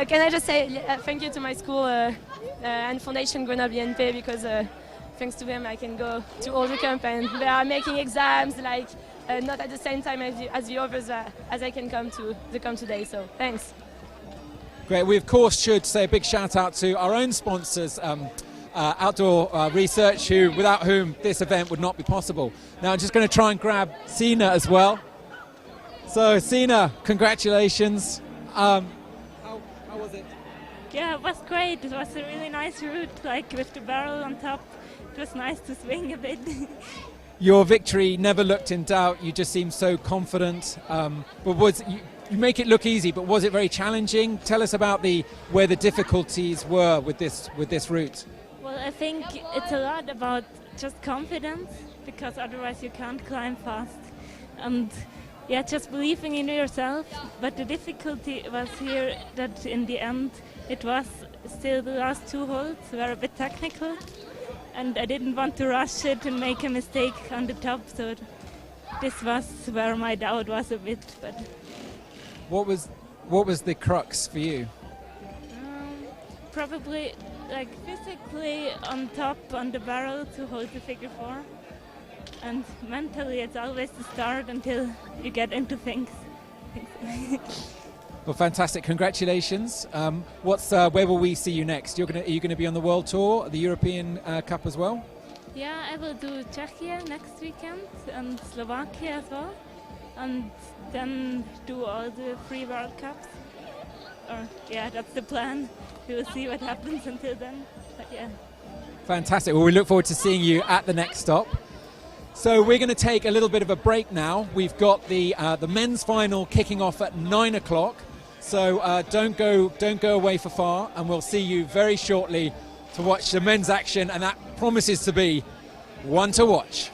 Speaker 10: can I just say thank you to my school and Foundation Grenoble BNP, because thanks to them I can go to all the camp, and they are making exams not at the same time as the others as I can come to the camp today. So thanks.
Speaker 1: Great. We of course should say a big shout out to our own sponsors. Outdoor Research, without whom this event would not be possible. Now I'm just going to try and grab Sina as well. So Sina, congratulations. How was it?
Speaker 11: Yeah, it was great. It was a really nice route, with the barrel on top. It was nice to swing a bit.
Speaker 1: Your victory never looked in doubt. You just seemed so confident. But you make it look easy, but was it very challenging? Tell us about where the difficulties were with this route.
Speaker 11: Well, I think it's a lot about just confidence, because otherwise you can't climb fast. And just believing in yourself. But the difficulty was here that in the end it was still the last 2 holes were a bit technical, and I didn't want to rush it and make a mistake on the top. So this was where my doubt was a bit. But
Speaker 1: what was the crux for you?
Speaker 11: Probably physically on top on the barrel to hold the figure 4, and mentally it's always the start until you get into things.
Speaker 1: Well, fantastic! Congratulations. Where will we see you next? Are you going to be on the World Tour, the European Cup as well?
Speaker 11: Yeah, I will do Czechia next weekend and Slovakia as well, and then do all the 3 World Cups. That's the plan. We will see what happens until then. But
Speaker 1: Fantastic. Well, we look forward to seeing you at the next stop. So we're going to take a little bit of a break now. We've got the men's final kicking off at 9 o'clock. So don't go away for far, and we'll see you very shortly to watch the men's action, and that promises to be one to watch.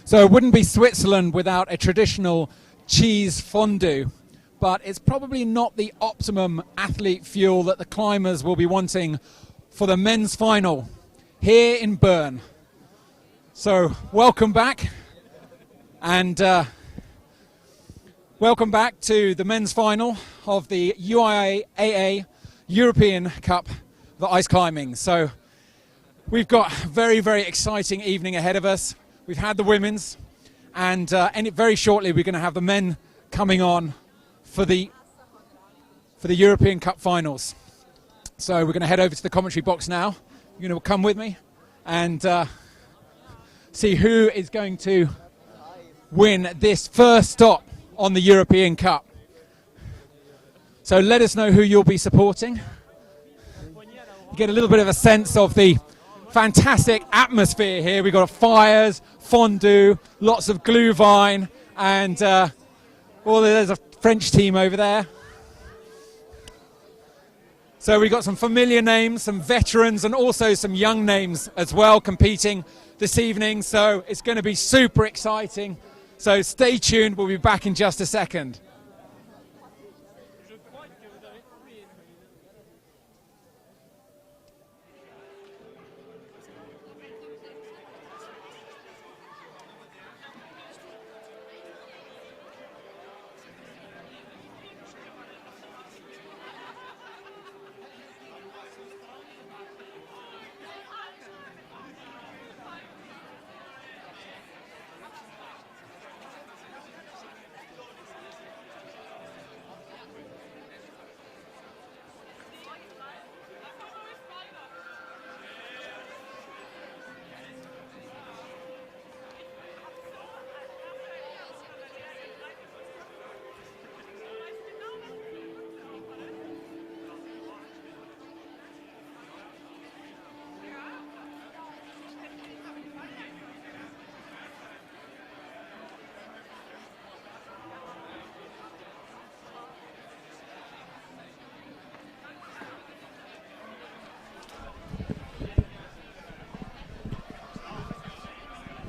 Speaker 1: So it wouldn't be Switzerland without a traditional cheese fondue, but it's probably not the optimum athlete fuel that the climbers will be wanting for the men's final here in Bern. So welcome back, and welcome back to the men's final of the UIAA European Cup for ice climbing. So we've got a very, very exciting evening ahead of us. We've had the women's, and very shortly we're going to have the men coming on for the European Cup finals. So we're going to head over to the commentary box now. You're going to come with me and see who is going to win this first stop on the European Cup. So let us know who you'll be supporting. You get a little bit of a sense of the fantastic atmosphere here. We've got fires, fondue, lots of glühwein, and there's a French team over there. So we've got some familiar names, some veterans, and also some young names as well competing this evening. So it's going to be super exciting. So stay tuned. We'll be back in just a second.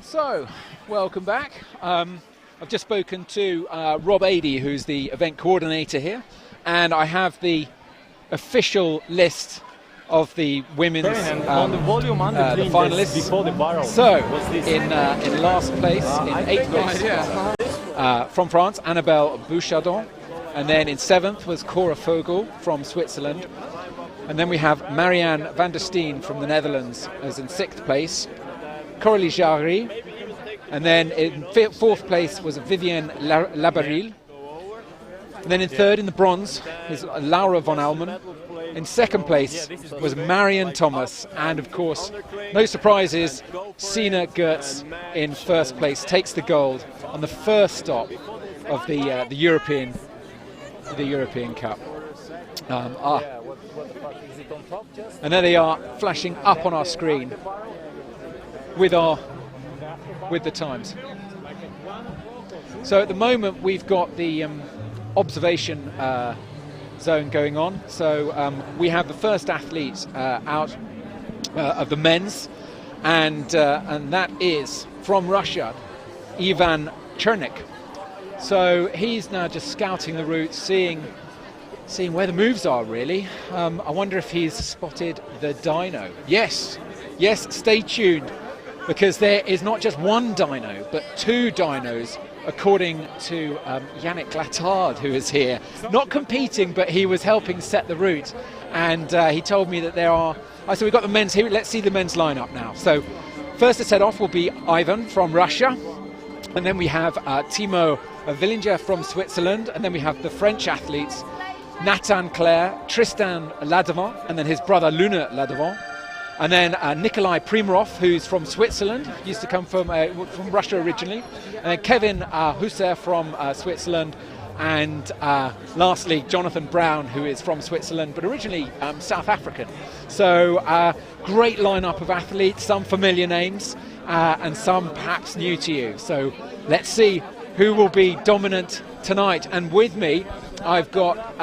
Speaker 1: So, welcome back. I've just spoken to Rob Adey, who's the event coordinator here, and I have the official list of the women's the finalists. Before the barrel. So, in last place, in 8th place, from France, Annabelle Bouchardon, and then in 7th was Cora Vogel from Switzerland, and then we have Marianne van der Steen from the Netherlands as in 6th place. Coralie Jarry, and then in 4th place was Vivienne Labarille, and then in 3rd in the bronze is Laura von Almen. In 2nd place was Marion Thomas, and of course, no surprises, Sina Gertz in 1st place takes the gold on the first stop of the European Cup. And there they are, flashing up on our screen with the times. So at the moment we've got the observation zone going on. So we have the first athlete out of the men's, and that is from Russia, Ivan Chernik. So he's now just scouting the route, seeing where the moves are really. I wonder if he's spotted the dyno. Yes, stay tuned, because there is not just one dyno, but 2 dynos, according to Yannick Glattard, who is here. Not competing, but he was helping set the route. And he told me that there are... so we've got the men's here. Let's see the men's lineup now. So first to set off will be Ivan from Russia. And then we have Timo Villinger from Switzerland. And then we have the French athletes, Nathan Claire, Tristan Ladevant, and then his brother Lune Ladevant. And then Nikolai Primarov, who's from Switzerland, used to come from Russia originally. And then Kevin Husser from Switzerland. And lastly, Jonathan Brown, who is from Switzerland, but originally South African. So great lineup of athletes, some familiar names, and some perhaps new to you. So let's see who will be dominant tonight. And with me, I've got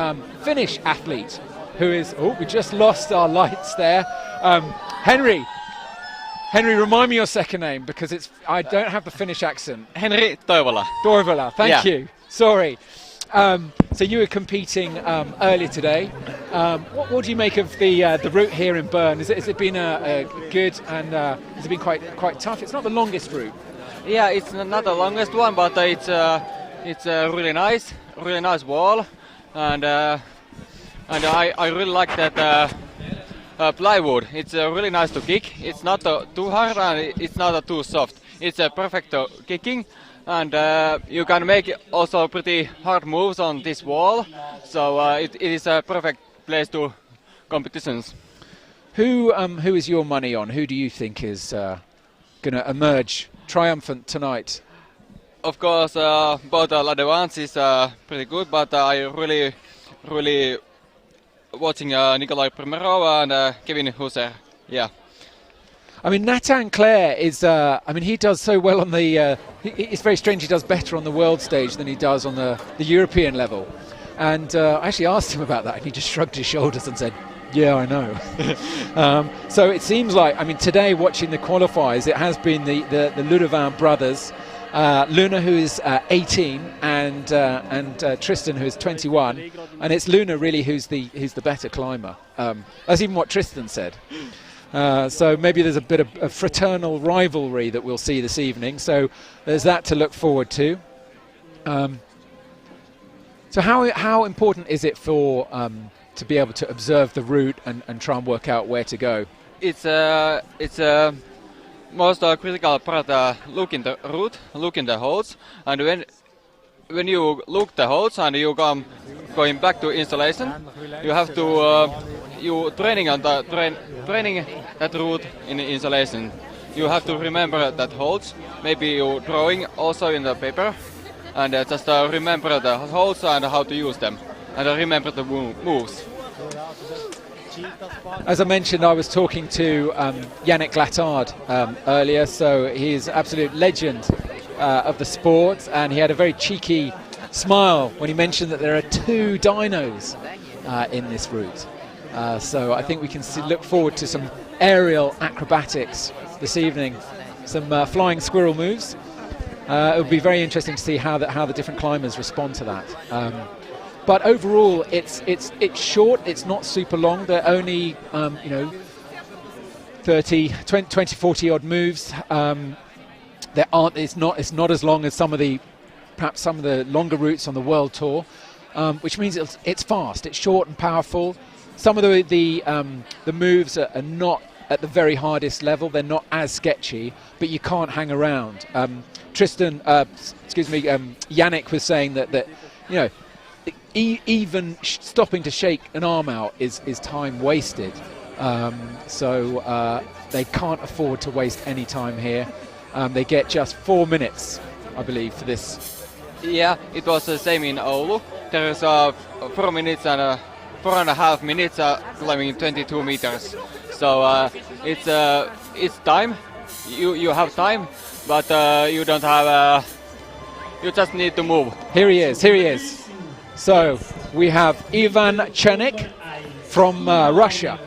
Speaker 1: Finnish athlete, who is... we just lost our lights there. Henry Henry, remind me your second name because I don't have the Finnish accent.
Speaker 12: Henry Toivola.
Speaker 1: Toivola, thank you. Sorry. So you were competing earlier today. What do you make of the route here in Bern? Has it been a good and has it been quite tough? It's not the longest route.
Speaker 12: Yeah, it's not the longest one, but it's really nice wall, and I really like that plywood. It's really nice to kick. It's not too hard and it's not too soft. It's perfect kicking. And you can make also pretty hard moves on this wall, so it is a perfect place to competitions.
Speaker 1: Who is your money on? Who do you think is going to emerge triumphant tonight?
Speaker 12: Of course, both Ladevans is pretty good, but I really watching Nikolai Primerov and Kevin Husser. Yeah.
Speaker 1: I mean, Nathan Clare is, he does so well on the, it's very strange he does better on the world stage than he does on the European level. And I actually asked him about that and he just shrugged his shoulders and said, yeah, I know. So it seems like, today watching the qualifiers, it has been the Ludovin brothers, Luna, who is 18, and Tristan, who is 21. And it's Luna really who's the better climber. That's even what Tristan said. So maybe there's a bit of a fraternal rivalry that we'll see this evening. So there's that to look forward to. So how important is it for to be able to observe the route and try and work out where to go?
Speaker 12: It's most critical part. Look in the route, look in the holes, and when you look the holes and you going back to installation, you have to you training that route in installation. You have to remember that holes. Maybe you drawing also in the paper, and just remember the holes and how to use them, and remember the moves.
Speaker 1: As I mentioned, I was talking to Yannick Glattard earlier, so he's an absolute legend of the sport, and he had a very cheeky smile when he mentioned that there are 2 dynos in this route. So I think we can look forward to some aerial acrobatics this evening, some flying squirrel moves. It would be very interesting to see how the different climbers respond to that. But overall, it's short. It's not super long. They're only 30, 20, 40 odd moves. It's not as long as perhaps some of the longer routes on the world tour, which means it's fast. It's short and powerful. Some of the moves are not at the very hardest level. They're not as sketchy, but you can't hang around. Yannick was saying that even stopping to shake an arm out is time wasted. So they can't afford to waste any time here. They get just 4 minutes, I believe, for this.
Speaker 12: Yeah, it was the same in Oulu. There is 4 minutes and 4.5 minutes climbing 22 meters. So it's time. You have time, but you don't have. You just need to move.
Speaker 1: Here he is. So we have Ivan Chernik from Russia.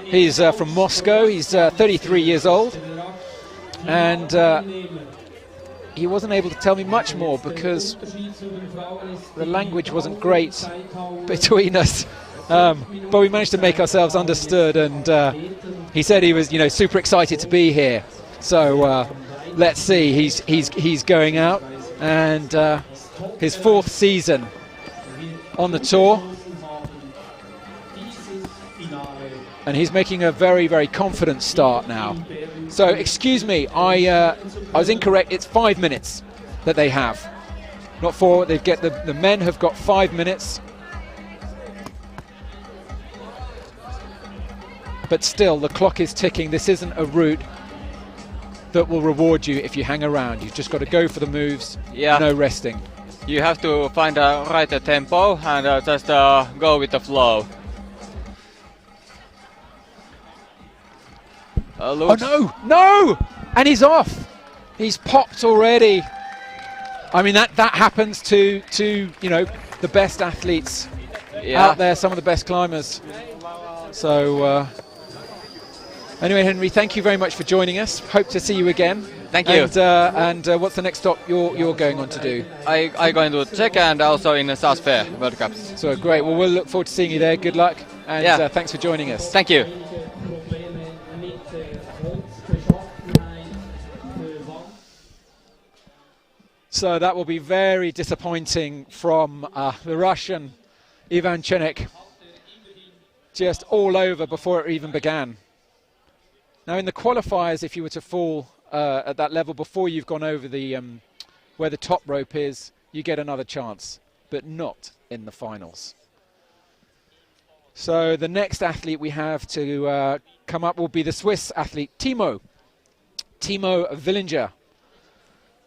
Speaker 1: He's from Moscow. He's 33 years old, and he wasn't able to tell me much more because the language wasn't great between us. But we managed to make ourselves understood, and he said he was, super excited to be here. So let's see. He's going out, and his 4th season on the tour, and he's making a very, very confident start now. So excuse me, I was incorrect. It's 5 minutes that they have, not 4. The men have got 5 minutes, but still the clock is ticking. This isn't a route that will reward you if you hang around. You've just got to go for the moves.
Speaker 12: Yeah.
Speaker 1: No resting.
Speaker 12: You have to find the right tempo and just go with the flow.
Speaker 1: Oh no! And he's off. He's popped already. I mean that happens to the best athletes out there, some of the best climbers. So Anyway, Henry, thank you very much for joining us. Hope to see you again.
Speaker 12: Thank you.
Speaker 1: And what's the next stop you're going on to do?
Speaker 12: I going to Czech and also in the South Fair World Cups.
Speaker 1: So great. Well, we'll look forward to seeing you there. Good luck. And thanks for joining us.
Speaker 12: Thank you.
Speaker 1: So that will be very disappointing from the Russian Ivan Chenik. Just all over before it even began. Now in the qualifiers, if you were to fall at that level before you've gone over the where the top rope is, you get another chance, but not in the finals. So the next athlete we have to come up will be the Swiss athlete Timo Villinger.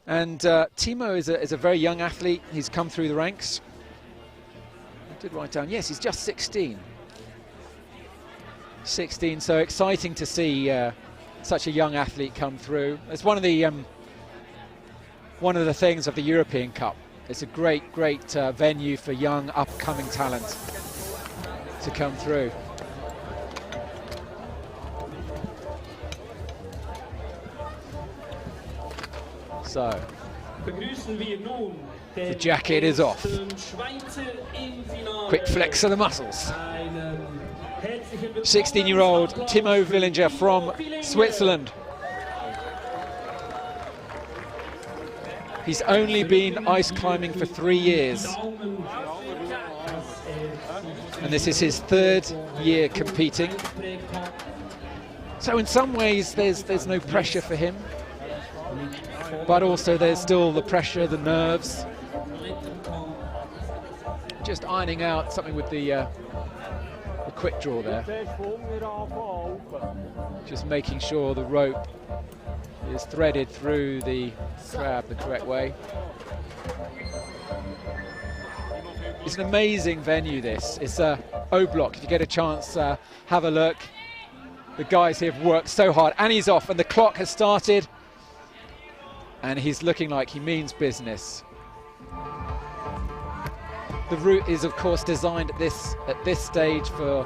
Speaker 1: And Timo is a very young athlete. He's come through the ranks. I did write down, yes, he's just 16. 16, so exciting to see such a young athlete come through. It's one of the things of the European Cup. It's a great venue for young upcoming talent to come through. So the jacket is off. Quick flex of the muscles. 16-year-old Timo Villinger from Switzerland. He's only been ice climbing for 3 years. And this is his 3rd year competing. So in some ways there's no pressure for him. But also there's still the pressure, the nerves. Just ironing out something with the quick draw there. Just making sure the rope is threaded through the crab the correct way. It's an amazing venue, this. It's O-Block. If you get a chance, have a look. The guys here have worked so hard, and he's off, and the clock has started. And he's looking like he means business. The route is, of course, designed at this stage for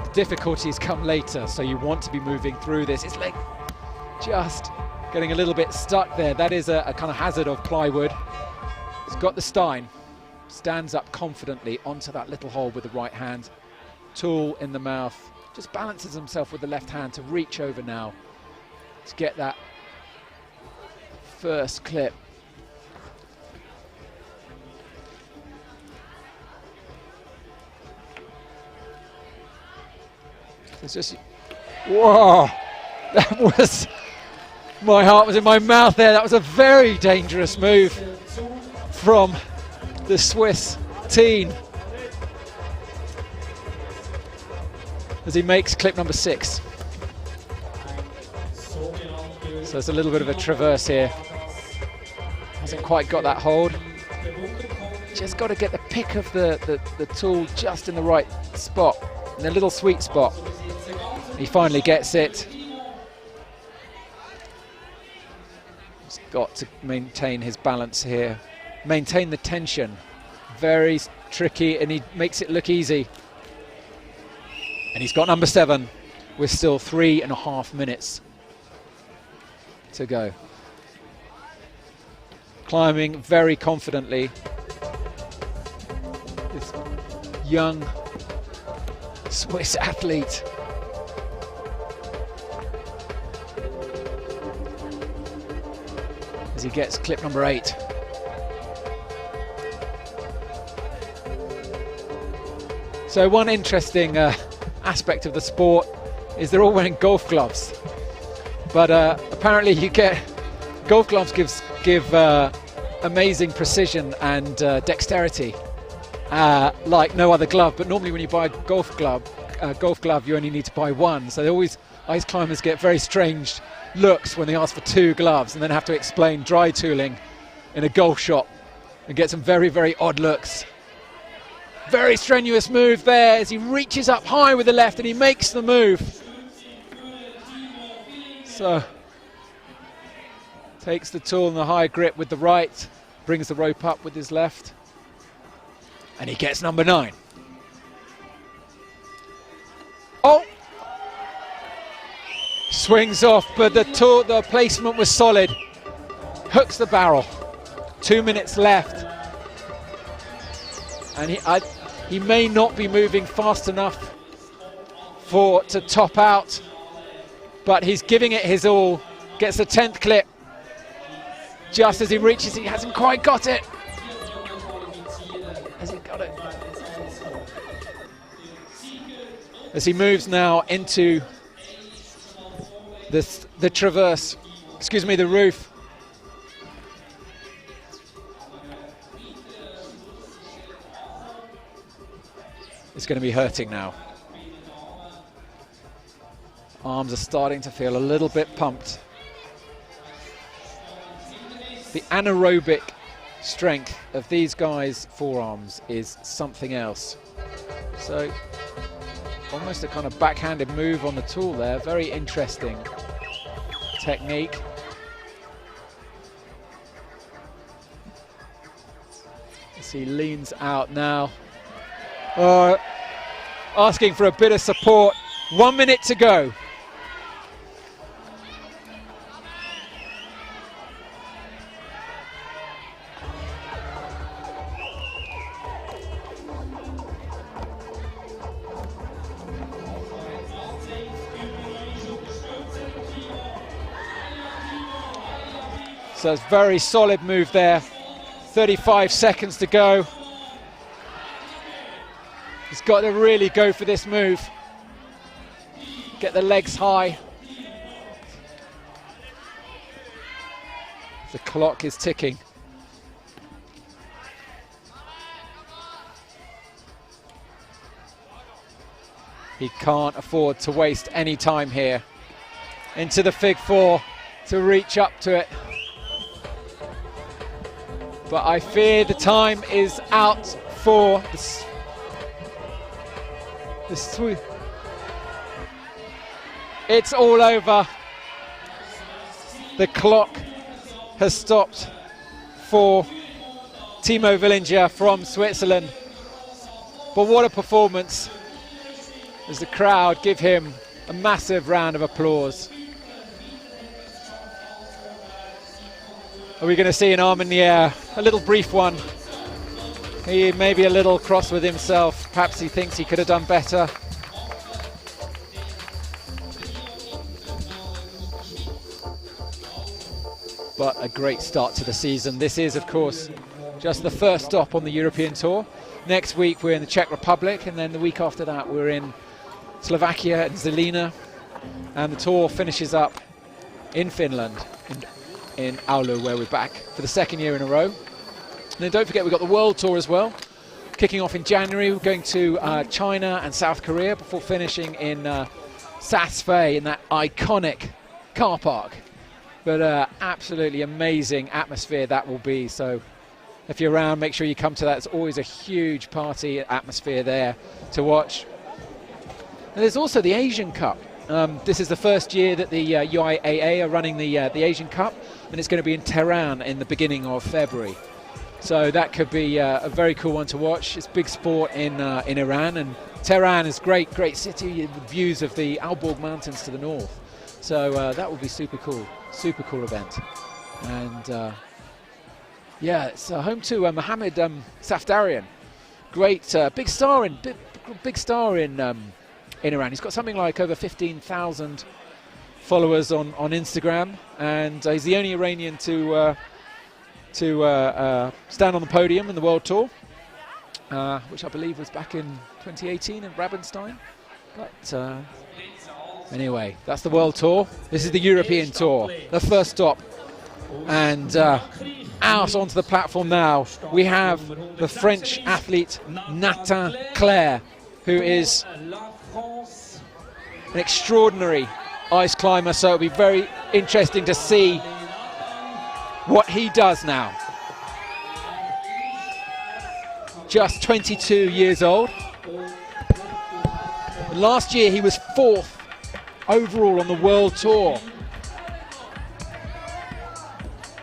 Speaker 1: the difficulties come later. So you want to be moving through this. It's like just getting a little bit stuck there. That is a kind of hazard of plywood. He's got the stein. Stands up confidently onto that little hole with the right hand. Tool in the mouth. Just balances himself with the left hand to reach over now to get that first clip. It's just, whoa, that was, my heart was in my mouth there. That was a very dangerous move from the Swiss teen as he makes clip number 6. So there's a little bit of a traverse here. Hasn't quite got that hold. Just got to get the pick of the tool just in the right spot, in a little sweet spot. He finally gets it. He's got to maintain his balance here. Maintain the tension. Very tricky, and he makes it look easy. And he's got number 7 with still 3.5 minutes to go. Climbing very confidently. This young Swiss athlete. As he gets clip number 8. So one interesting aspect of the sport is they're all wearing golf gloves. But apparently you get golf gloves give amazing precision and dexterity like no other glove. But normally when you buy a golf glove you only need to buy one. So they always, ice climbers get very strange looks when they ask for 2 gloves and then have to explain dry tooling in a golf shop and get some very, very odd looks. Very strenuous move there as he reaches up high with the left and he makes the move. So takes the tool in the high grip with the right, brings the rope up with his left, and he gets number 9. Oh! Swings off, but the placement was solid. Hooks the barrel. 2 minutes left. And he may not be moving fast enough to top out, but he's giving it his all. Gets the 10th clip. Just as he reaches, he hasn't quite got it. Has he got it? As he moves now into the traverse, excuse me, the roof. It's going to be hurting now. Arms are starting to feel a little bit pumped. The anaerobic strength of these guys' forearms is something else. So almost a kind of backhanded move on the tool there. Very interesting technique. As he leans out now. Asking for a bit of support. 1 minute to go. So it's a very solid move there. 35 seconds to go. He's got to really go for this move. Get the legs high. The clock is ticking. He can't afford to waste any time here. Into the fig four to reach up to it. But I fear the time is out for the sweep. It's all over. The clock has stopped for Timo Villinger from Switzerland. But what a performance, as the crowd give him a massive round of applause. Are we going to see an arm in the air? A little brief one. He may be a little cross with himself. Perhaps he thinks he could have done better. But a great start to the season. This is, of course, just the first stop on the European Tour. Next week we're in the Czech Republic, and then the week after that we're in Slovakia and Zelina. And the tour finishes up in Finland, in Oulu, where we're back for the second year in a row. And then don't forget, we've got the World Tour as well, kicking off in January. We're going to China and South Korea before finishing in Saas-Fee, in that iconic car park. But absolutely amazing atmosphere that will be. So if you're around, make sure you come to that. It's always a huge party atmosphere there to watch. And there's also the Asian Cup. This is the first year that the UIAA are running the Asian Cup, and it's going to be in Tehran in the beginning of February. So that could be a very cool one to watch. It's big sport in Iran, and Tehran is great city with views of the Alborg Mountains to the north. So that will be super cool event. And yeah, it's home to Mohammed Safdarian, great big star in Iran. He's got something like over 15,000 followers on Instagram, and he's the only Iranian to stand on the podium in the World Tour, which I believe was back in 2018 in Rabenstein. But anyway, that's the World Tour. This is the European Tour, the first stop. And out onto the platform now, we have the French athlete Nathan Claire, who is an extraordinary ice climber, so it'll be very interesting to see what he does now. Just 22 years old. Last year he was 4th overall on the World Tour.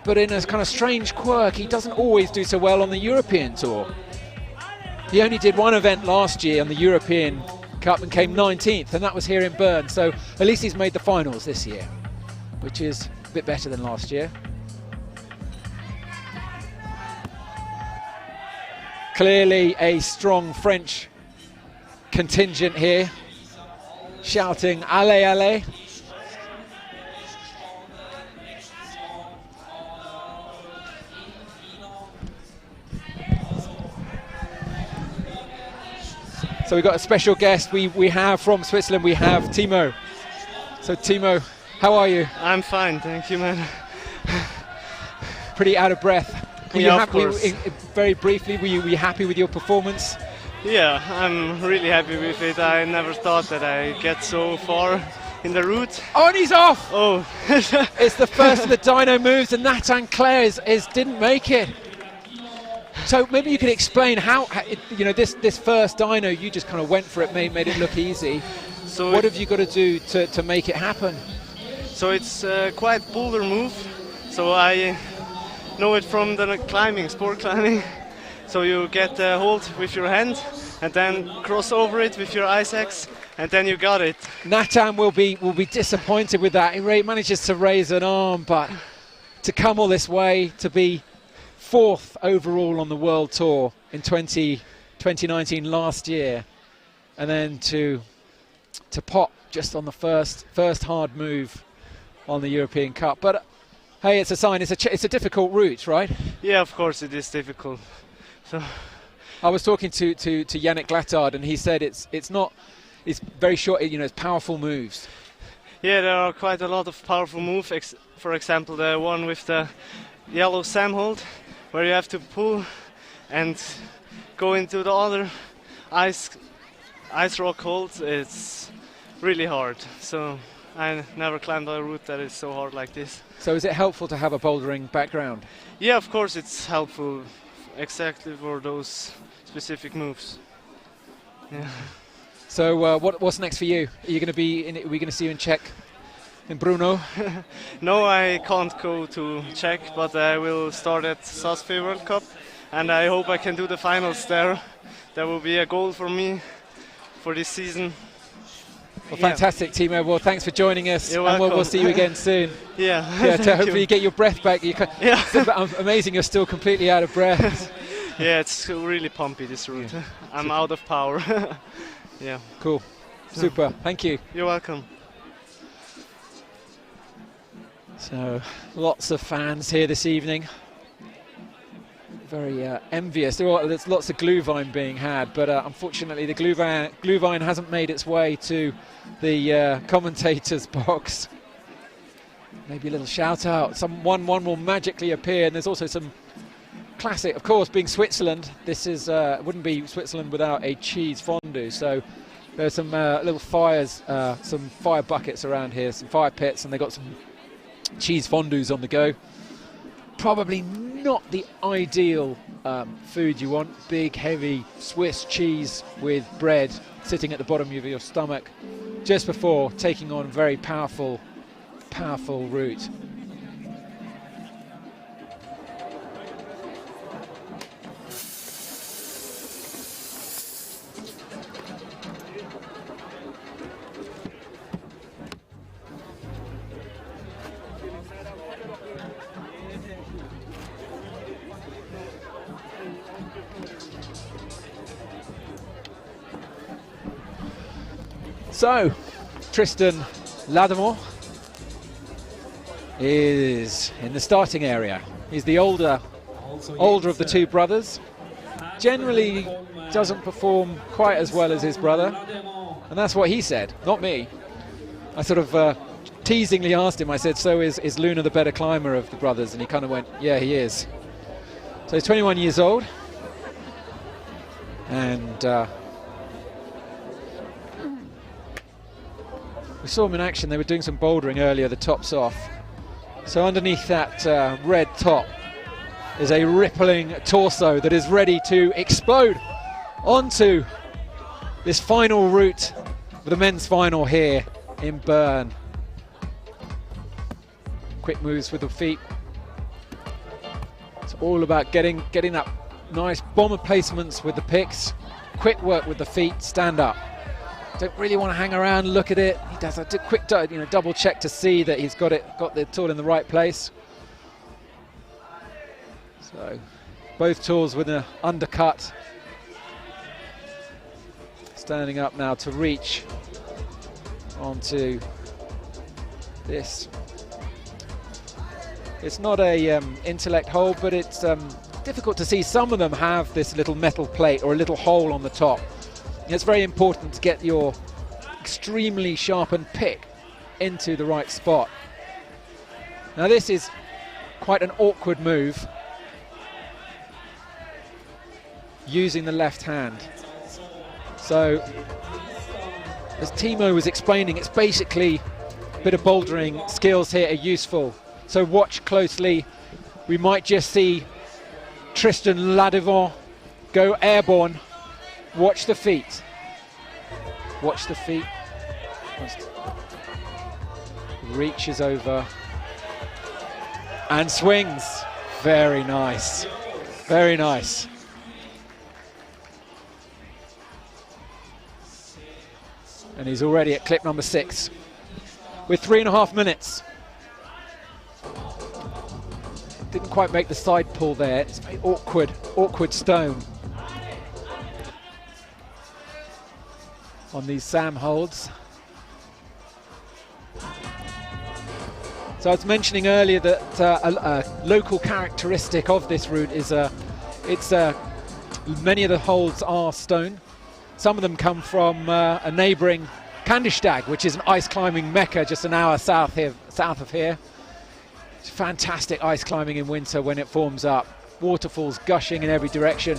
Speaker 1: But in a kind of strange quirk, he doesn't always do so well on the European Tour. He only did one event last year on the European Cup and came 19th, and that was here in Bern. So at least he's made the finals this year, which is a bit better than last year. Clearly a strong French contingent here, shouting "Allez, allez!" So we've got a special guest. We have from Switzerland, we have Timo. So Timo, how are you?
Speaker 13: I'm fine, thank you, man.
Speaker 1: Pretty out of breath. Were you
Speaker 13: Yeah, of
Speaker 1: happy,
Speaker 13: course.
Speaker 1: very briefly, were you happy with your performance?
Speaker 13: Yeah, I'm really happy with it. I never thought that I get so far in the route.
Speaker 1: Oh, and he's off!
Speaker 13: Oh.
Speaker 1: It's the first of the dyno moves, and Nathan Clare didn't make it. So maybe you could explain how this first dyno, you just kind of went for it, made it look easy.
Speaker 13: So
Speaker 1: what have you got to do to make it happen?
Speaker 13: So it's quite boulder move. So I know it from the climbing, sport climbing. So you get a hold with your hand and then cross over it with your ice axe, and then you got it.
Speaker 1: Nathan will be disappointed with that. He manages to raise an arm, but to come all this way, to be 4th overall on the World Tour in 2019 last year, and then to pop just on the first hard move on the European Cup. But hey, it's a sign. It's a difficult route, right?
Speaker 13: Yeah, of course it is difficult. So
Speaker 1: I was talking to Yannick Glattard, and he said it's very short. It's powerful moves.
Speaker 13: Yeah, there are quite a lot of powerful moves. For example, the one with the yellow Sam hold, where you have to pull and go into the other ice rock hold. It's really hard. So I never climbed a route that is so hard like this.
Speaker 1: So is it helpful to have a bouldering background?
Speaker 13: Yeah, of course it's helpful, exactly for those specific moves. Yeah.
Speaker 1: So what's next for you? Are you going to be in? Are we going to see you in Czech, in Brno?
Speaker 13: No, I can't go to Czech, but I will start at Saas-Fee World Cup, and I hope I can do the finals there. That will be a goal for me for this season.
Speaker 1: Well, fantastic, Timo. Well, thanks for joining us.
Speaker 13: You're
Speaker 1: and
Speaker 13: welcome.
Speaker 1: we'll see you again soon.
Speaker 13: Yeah.
Speaker 1: To hopefully you get your breath back.
Speaker 13: Yeah.
Speaker 1: It's amazing you're still completely out of breath.
Speaker 13: Yeah, it's really pumpy, this route. Yeah. I'm out of power. Yeah.
Speaker 1: Cool. Super. Thank you.
Speaker 13: You're welcome.
Speaker 1: So, lots of fans here this evening. Very envious. There's lots of Glühwein being had, but unfortunately the Glühwein hasn't made its way to the commentators' box. Maybe a little shout out. One will magically appear, and there's also some classic, of course, being Switzerland. This is wouldn't be Switzerland without a cheese fondue. So there's some little fires, some fire buckets around here, some fire pits, and they got some cheese fondues on the go. Probably not the ideal food you want. Big, heavy Swiss cheese with bread sitting at the bottom of your stomach just before taking on very powerful route. So, Tristan Lademore is in the starting area. He's the older of the two brothers. Generally doesn't perform quite as well as his brother, and that's what he said, not me. I sort of teasingly asked him, I said, so is Luna the better climber of the brothers? And he kind of went, yeah, he is. So he's 21 years old, and we saw him in action. They were doing some bouldering earlier, the top's off. So underneath that red top is a rippling torso that is ready to explode onto this final route for the men's final here in Bern. Quick moves with the feet. It's all about getting that nice bomber placements with the picks. Quick work with the feet, stand up. don't really want to hang around and look at it. He does a quick double check to see that he's got the tool in the right place. So both tools with an undercut. Standing up now to reach onto this. It's not a intellect hold, but it's difficult to see. Some of them have this little metal plate or a little hole on the top. It's very important to get your extremely sharpened pick into the right spot. Now this is quite an awkward move, using the left hand. So, as Timo was explaining, it's basically a bit of bouldering skills here are useful. So watch closely. We might just see Tristan Ladevant go airborne. Watch the feet. Watch the feet. Reaches over and swings. Very nice. Very nice. And he's already at clip number 6 with 3.5 minutes. Didn't quite make the side pull there. It's very awkward stone on these SAM holds. So I was mentioning earlier that a local characteristic of this route is many of the holds are stone. Some of them come from a neighbouring Kandistag, which is an ice climbing mecca just an hour south of here. It's fantastic ice climbing in winter when it forms up. Waterfalls gushing in every direction.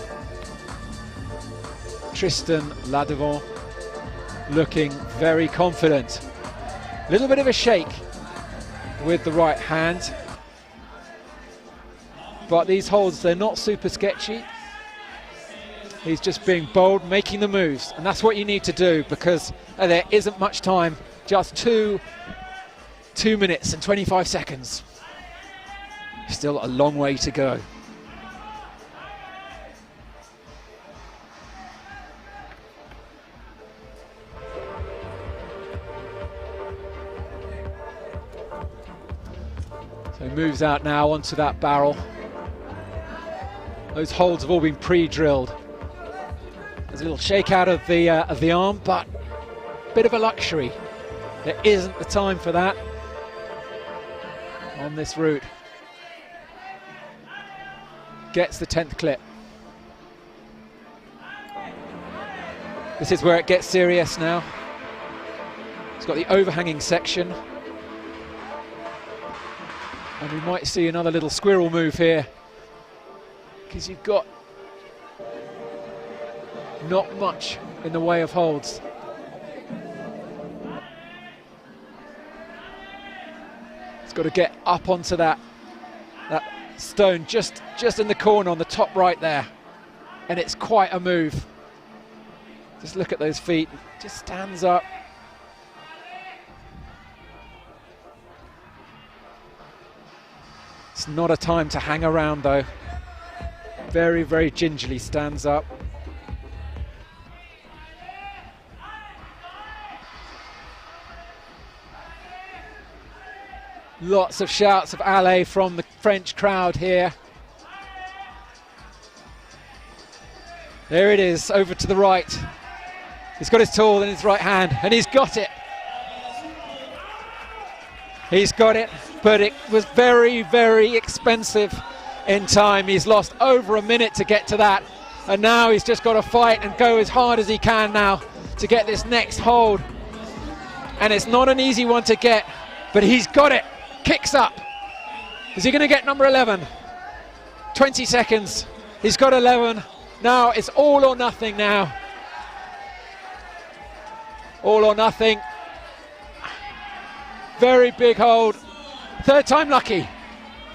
Speaker 1: Tristan Ladevant looking very confident. A little bit of a shake with the right hand. But these holds, they're not super sketchy. He's just being bold, making the moves, and that's what you need to do because there isn't much time, just 2 minutes and 25 seconds. Still a long way to go. So he moves out now onto that barrel. Those holds have all been pre-drilled. There's a little shake out of the arm, but a bit of a luxury. There isn't the time for that on this route. Gets the 10th clip. This is where it gets serious now. It's got the overhanging section. And we might see another little squirrel move here, because you've got not much in the way of holds. It's got to get up onto that stone just in the corner on the top right there, and it's quite a move. Just look at those feet, just stands up. It's not a time to hang around though. Very, very gingerly stands up. Lots of shouts of allez from the French crowd here. There it is, over to the right. He's got his tool in his right hand, and he's got it. He's got it, but it was very, very expensive in time. He's lost over a minute to get to that, and now he's just got to fight and go as hard as he can now to get this next hold. And it's not an easy one to get, but he's got it. Kicks up. Is he going to get number 11? 20 seconds. He's got 11. Now it's all or nothing now. All or nothing. Very big hold. Third time lucky.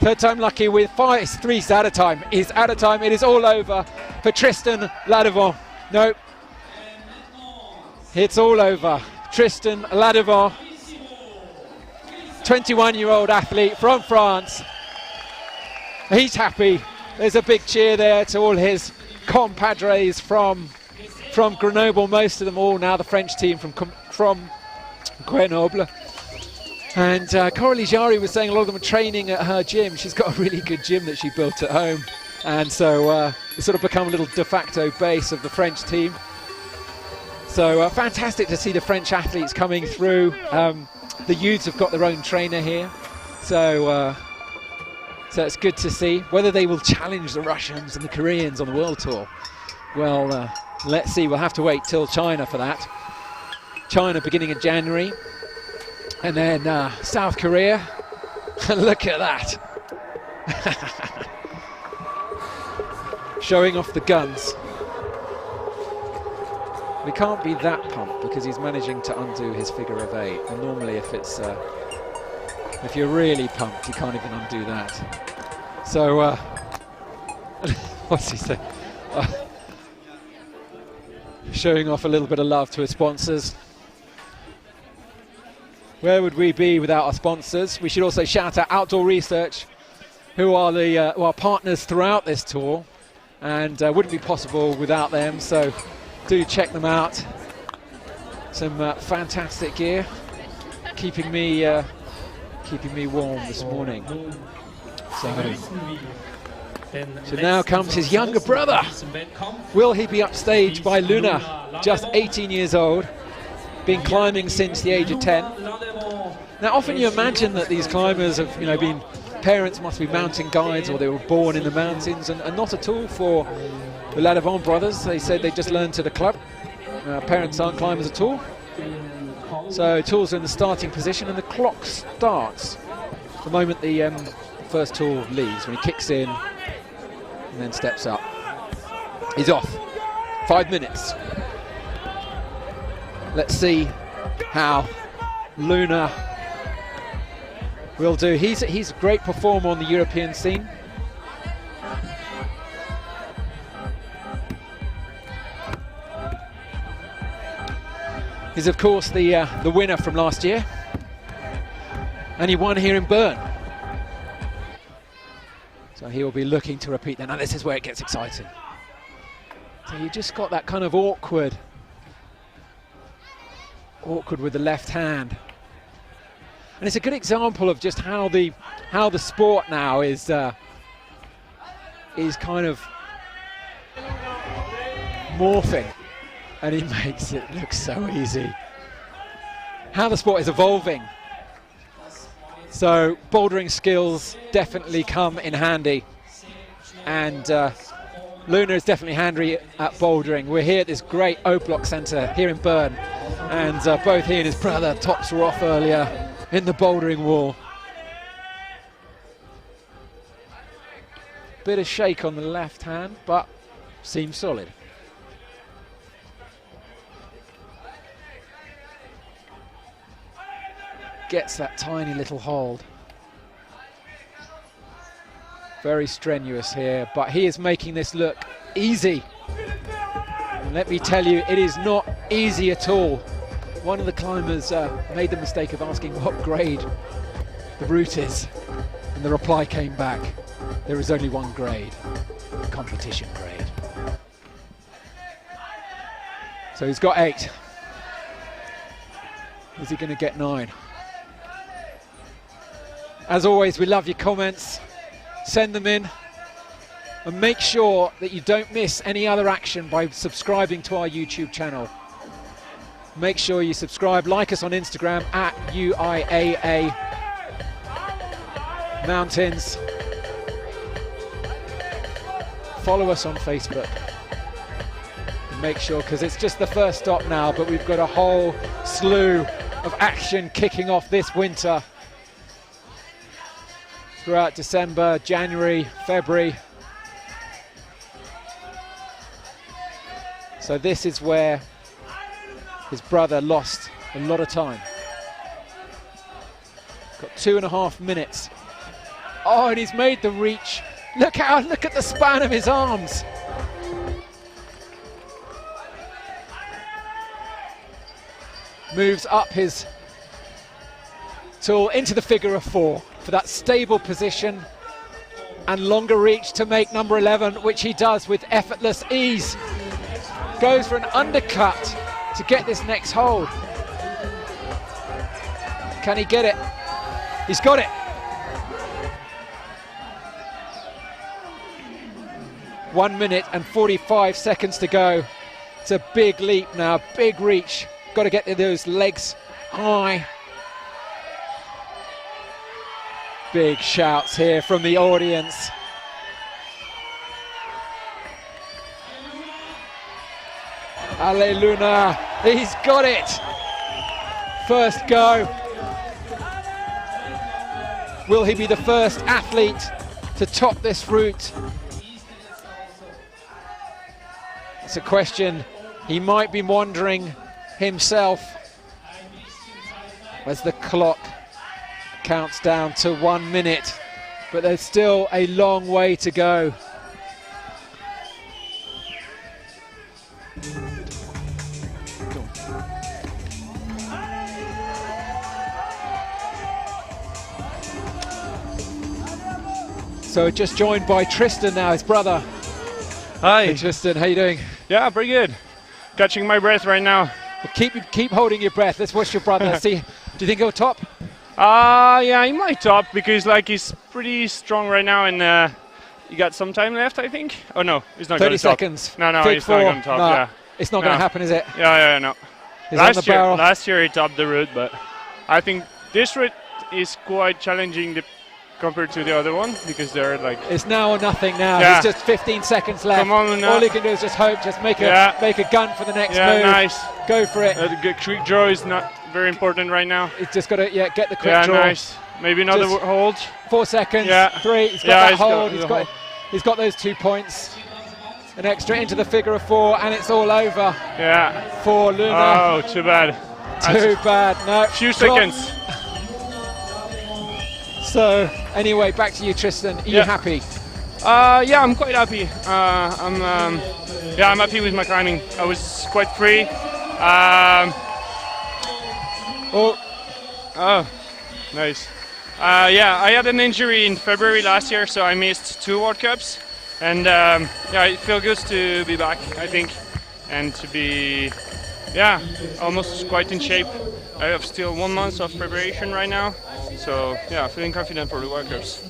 Speaker 1: Third time lucky with 3 out of time. He's out of time. It is all over for Tristan Ladevant. Nope. It's all over. Tristan Ladevant, 21-year-old athlete from France. He's happy. There's a big cheer there to all his compadres from from Grenoble, most of them all now the French team from Grenoble. And Coralie Jarry was saying a lot of them are training at her gym. She's got a really good gym that she built at home. And so it's sort of become a little de facto base of the French team. So fantastic to see the French athletes coming through. The youths have got their own trainer here. So it's good to see. Whether they will challenge the Russians and the Koreans on the World Tour, well, let's see. We'll have to wait till China for that. China beginning in January. And then South Korea. Look at that. Showing off the guns. We can't be that pumped because he's managing to undo his figure of 8. And normally if you're really pumped, you can't even undo that. So, what's he say? Showing off a little bit of love to his sponsors. Where would we be without our sponsors? We should also shout out Outdoor Research, who are partners throughout this tour, and wouldn't be possible without them. So do check them out. Some fantastic gear, keeping me warm this morning. So now comes his younger brother. Will he be upstaged by Luna, just 18 years old, been climbing since the age of 10? Now often you imagine that these climbers have been, parents must be mountain guides or they were born in the mountains, and not at all for the Ladevant brothers. They said they just learned to the club. Parents aren't climbers at all. So tools are in the starting position and the clock starts the moment the first tool leaves, when he kicks in and then steps up. He's off. 5 minutes. Let's see how Luna will do. He's a great performer on the European scene. He's of course the winner from last year, and he won here in Bern. So he will be looking to repeat that. Now this is where it gets exciting. So you just got that kind of awkward with the left hand, and it's a good example of just how the sport now is kind of morphing, and he makes it look so easy. How the sport is evolving. So bouldering skills definitely come in handy, and Luna is definitely handy at bouldering. We're here at this great O-Block Centre here in Bern, and both he and his brother tops were off earlier in the bouldering wall. Bit of shake on the left hand, but seems solid. Gets that tiny little hold. Very strenuous here, but he is making this look easy. And let me tell you, it is not easy at all. One of the climbers made the mistake of asking what grade the route is, and the reply came back: there is only one grade, the competition grade. So he's got 8. Is he going to get 9? As always, we love your comments. Send them in, and make sure that you don't miss any other action by subscribing to our YouTube channel. Make sure you subscribe, like us on Instagram at UIAA Mountains. Follow us on Facebook. And make sure, because it's just the first stop now, but we've got a whole slew of action kicking off this winter. Throughout December, January, February. So this is where his brother lost a lot of time. Got 2.5 minutes. Oh, and he's made the reach. Look at the span of his arms. Moves up his tool into the figure of 4 for that stable position and longer reach to make number 11, which he does with effortless ease. goes for an undercut to get this next hold. Can he get it? He's got it. 1 minute and 45 seconds to go. It's a big leap now, big reach. Got to get those legs high. Big shouts here from the audience. Ale Luna, he's got it. First go. Will he be the first athlete to top this route? It's a question he might be wondering himself as the clock counts down to 1 minute, but there's still a long way to go. So just joined by Tristan now, his brother.
Speaker 14: Hi.
Speaker 1: Hey Tristan, how you doing?
Speaker 14: Yeah, pretty good. Catching my breath right now.
Speaker 1: Well, keep holding your breath. Let's watch your brother. See, do you think he'll top?
Speaker 14: Yeah, he might top because like he's pretty strong right now, and he got some time left, I think. Oh no, he's not going to top.
Speaker 1: 30 seconds.
Speaker 14: No,
Speaker 1: Big
Speaker 14: he's
Speaker 1: four.
Speaker 14: not going to top.
Speaker 1: No,
Speaker 14: Yeah,
Speaker 1: it's not going to happen, is it?
Speaker 14: Yeah, no.
Speaker 1: He's on the barrel.
Speaker 14: Last year he topped the route, but I think this route is quite challenging compared to the other one because they're like.
Speaker 1: It's now or nothing now.
Speaker 14: Yeah.
Speaker 1: There's just 15 seconds left.
Speaker 14: Come on now.
Speaker 1: All he can do is just hope, just make a gun for the next move.
Speaker 14: Nice.
Speaker 1: Go for it.
Speaker 14: The quick draw is not very important right now.
Speaker 1: He's just got to get the quick draw.
Speaker 14: Nice. Maybe another hold.
Speaker 1: 4 seconds.
Speaker 14: Yeah.
Speaker 1: 3. He's got that hold. He's got those 2 points. An extra into the figure of 4, and it's all over.
Speaker 14: Yeah.
Speaker 1: For Luna.
Speaker 14: Oh, too bad.
Speaker 1: Too bad. No.
Speaker 14: Few seconds.
Speaker 1: So anyway, back to you, Tristan. Are you happy?
Speaker 14: Yeah, I'm quite happy. I'm happy with my climbing. I was quite free. Oh, nice. Yeah, I had an injury in February last year, so I missed 2 World Cups. And yeah, it feels good to be back, I think, and to be, almost quite in shape. I have still 1 month of preparation right now, so yeah, feeling confident for the World Cups.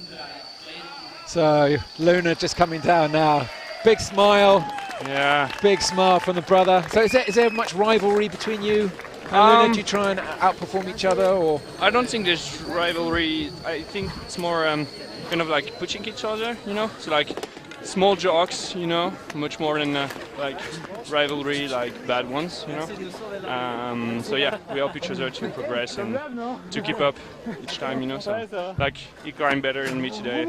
Speaker 1: So Luna just coming down now. Big smile.
Speaker 14: Yeah.
Speaker 1: Big smile from the brother. So is there much rivalry between you and Luna? Do you try and outperform each other, or?
Speaker 14: I don't think there's rivalry. I think it's more kind of like pushing each other, you know. So like small jokes, you know, much more than like rivalry, like bad ones, you know. So yeah, we help each other to progress and to keep up each time, you know. So like he climbed better than me today,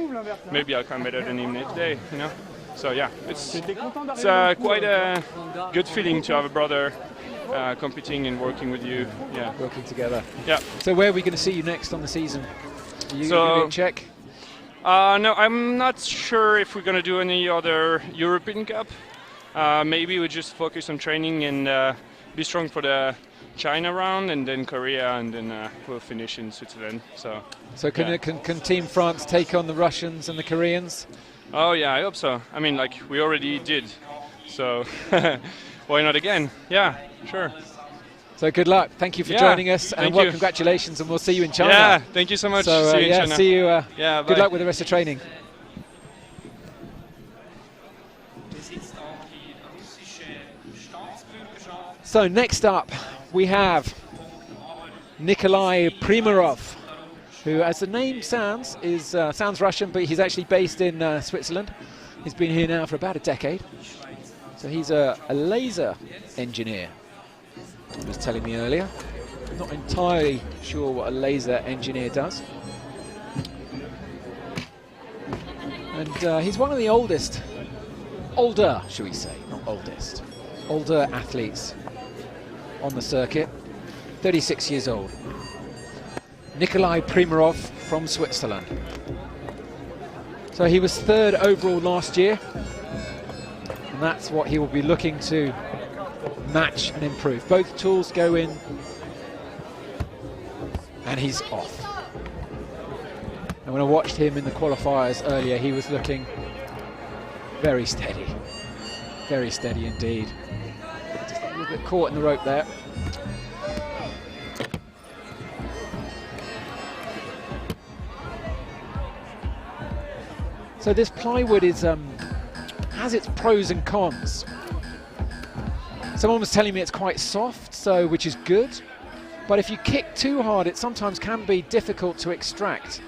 Speaker 14: maybe I'll climb better than him today, you know. So yeah, it's quite a good feeling to have a brother competing and working with you. Yeah,
Speaker 1: working together.
Speaker 14: Yeah.
Speaker 1: So where are we going to see you next on the season? Are you
Speaker 14: so,
Speaker 1: going to check?
Speaker 14: No, I'm not sure if we're going to do any other European Cup. Maybe we just focus on training and be strong for the China round, and then Korea, and then we'll finish in Switzerland. So
Speaker 1: can Team France take on the Russians and the Koreans?
Speaker 14: Oh yeah, I hope so. I mean, like we already did, so why not again? Yeah, sure.
Speaker 1: So good luck. Thank you for joining us, and congratulations, and we'll see you in China.
Speaker 14: Yeah, thank you so much.
Speaker 1: So
Speaker 14: see you in China.
Speaker 1: See you.
Speaker 14: Yeah,
Speaker 1: good
Speaker 14: bye.
Speaker 1: luck with the rest of training. So next up, we have Nikolai Primarov, who, as the name sounds, sounds Russian, but he's actually based in Switzerland. He's been here now for about a decade. So he's a laser engineer, he was telling me earlier. Not entirely sure what a laser engineer does. And he's one of the older, shall we say, not oldest, older athletes on the circuit, 36 years old. Nikolai Primarov from Switzerland. So he was 3rd overall last year, and that's what he will be looking to match and improve. Both tools go in, and he's off. And when I watched him in the qualifiers earlier, he was looking very steady indeed. little bit caught in the rope there. So this plywood is has its pros and cons. Someone was telling me it's quite soft, so which is good. But if you kick too hard, it sometimes can be difficult to extract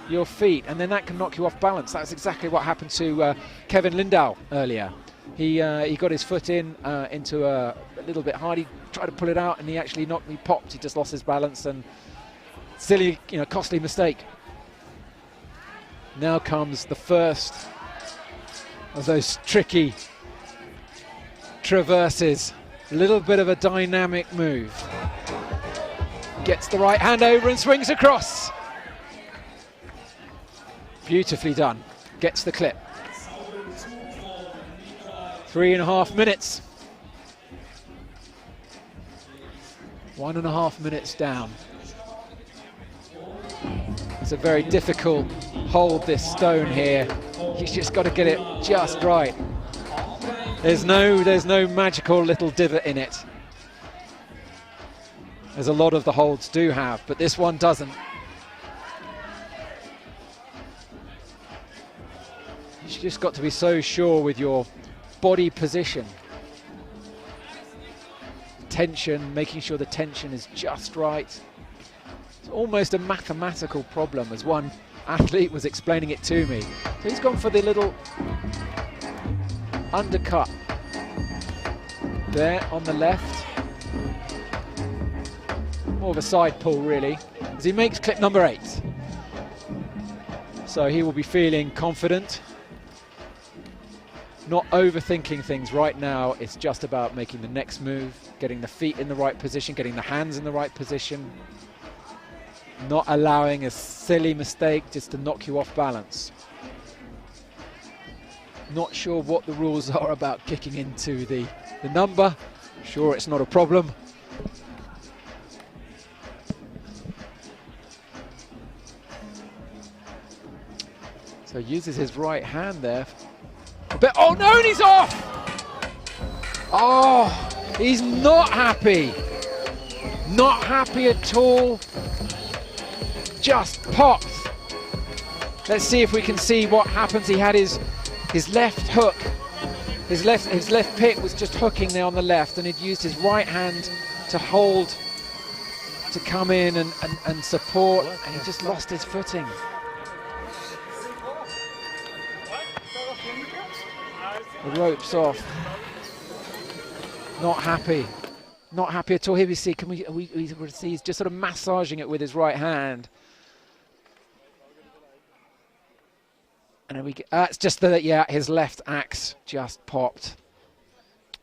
Speaker 1: your feet, and then that can knock you off balance. That's exactly what happened to Kevin Lindahl earlier. He got his foot into a little bit hard. He tried to pull it out, and he popped. He just lost his balance, and silly, costly mistake. Now comes the first of those tricky traverses. A little bit of a dynamic move. Gets the right hand over and swings across. Beautifully done. Gets the clip. 3.5 minutes. 1.5 minutes down. It's a very difficult hold, this stone here. He's just got to get it just right. There's no magical little divot in it, as a lot of the holds do have, but this one doesn't. You've just got to be so sure with your body position. Tension, making sure the tension is just right. It's almost a mathematical problem, as one athlete was explaining it to me. So he's gone for the little undercut there on the left. More of a side pull, really, as he makes clip number 8. So he will be feeling confident, not overthinking things right now. It's just about making the next move, getting the feet in the right position, getting the hands in the right position, not allowing a silly mistake just to knock you off balance. Not sure what the rules are about kicking into the number. Sure, it's not a problem. So uses his right hand there. Oh no, and he's off! Oh, he's not happy. Not happy at all. Just pops. Let's see if we can see what happens. He had his left hook. His left pick was just hooking there on the left, and he'd used his right hand to hold, to come in and support, and he just lost his footing. The rope's off. Not happy. Not happy at all. Here we see, we see he's just sort of massaging it with his right hand. And then we get, it's just that, yeah, his left axe just popped.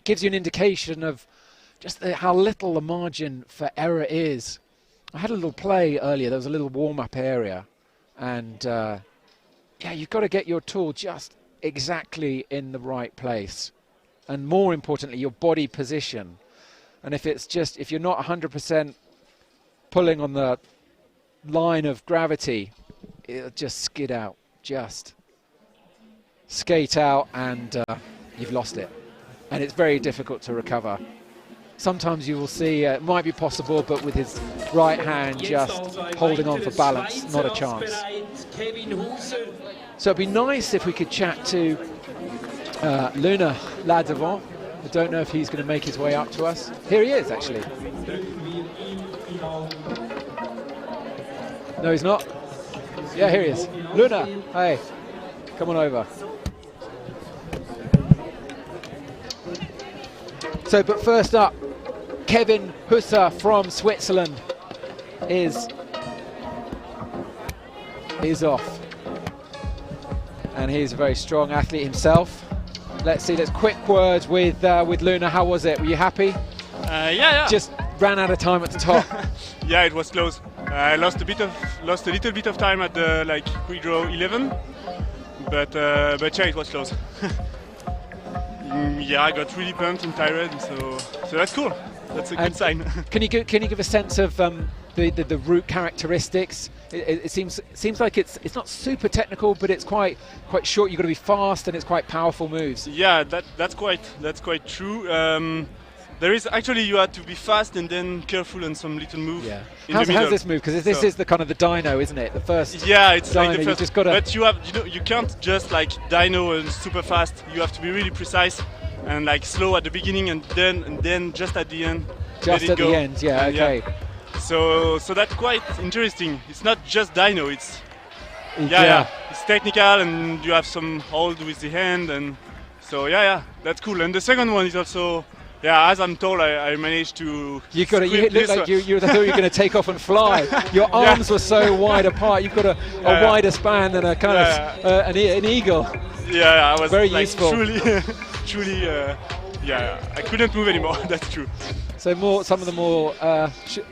Speaker 1: Gives you an indication of just how little the margin for error is. I had a little play earlier. There was a little warm-up area. And, yeah, you've got to get your tool just exactly in the right place. And more importantly, your body position. And if you're not 100% pulling on the line of gravity, it'll just skid out, just skate out, and you've lost it. And it's very difficult to recover. Sometimes you will see it might be possible, but with his right hand just holding on for balance, not a chance. So it'd be nice if we could chat to Luna là devant. I don't know if he's going to make his way up to us. Here he is, actually. No, he's not. Yeah, here he is. Luna, hey, come on over. So, but first up, Kevin Husser from Switzerland is off. And he's a very strong athlete himself. Let's see, let's quick words with Luna. How was it? Were you happy?
Speaker 14: Yeah.
Speaker 1: Just ran out of time at the top.
Speaker 14: Yeah, it was close. I lost a little bit of time at the pre-draw 11, but yeah, it was close. Yeah, I got really pumped and tired, so that's cool. That's a good sign.
Speaker 1: Can you give a sense of the route characteristics? It seems like it's not super technical, but it's quite short. You've got to be fast, and it's quite powerful moves.
Speaker 14: Yeah, that's quite true. There is actually, you have to be fast and then careful on some little move.
Speaker 1: Yeah.
Speaker 14: In
Speaker 1: How's
Speaker 14: the middle.
Speaker 1: this move? Because this is the kind of the dyno, isn't it? The first.
Speaker 14: Yeah, it's
Speaker 1: dyno,
Speaker 14: like the
Speaker 1: you
Speaker 14: first.
Speaker 1: just gotta.
Speaker 14: But you have, you can't just like dyno and super fast. You have to be really precise and like slow at the beginning and then just at the end.
Speaker 1: Just
Speaker 14: let it
Speaker 1: at
Speaker 14: go.
Speaker 1: the end, yeah.
Speaker 14: And
Speaker 1: Okay.
Speaker 14: So that's quite interesting. It's not just dyno. It's
Speaker 1: Yeah.
Speaker 14: It's technical and you have some hold with the hand and so yeah, that's cool. And the second one is also. Yeah, as I'm told, I managed to.
Speaker 1: You look like you thought you were going to take off and fly. Your arms were so wide apart. You've got a wider span than a kind of an eagle.
Speaker 14: Yeah, I was
Speaker 1: very
Speaker 14: like,
Speaker 1: useful.
Speaker 14: Truly, I couldn't move anymore. That's true.
Speaker 1: So some of the more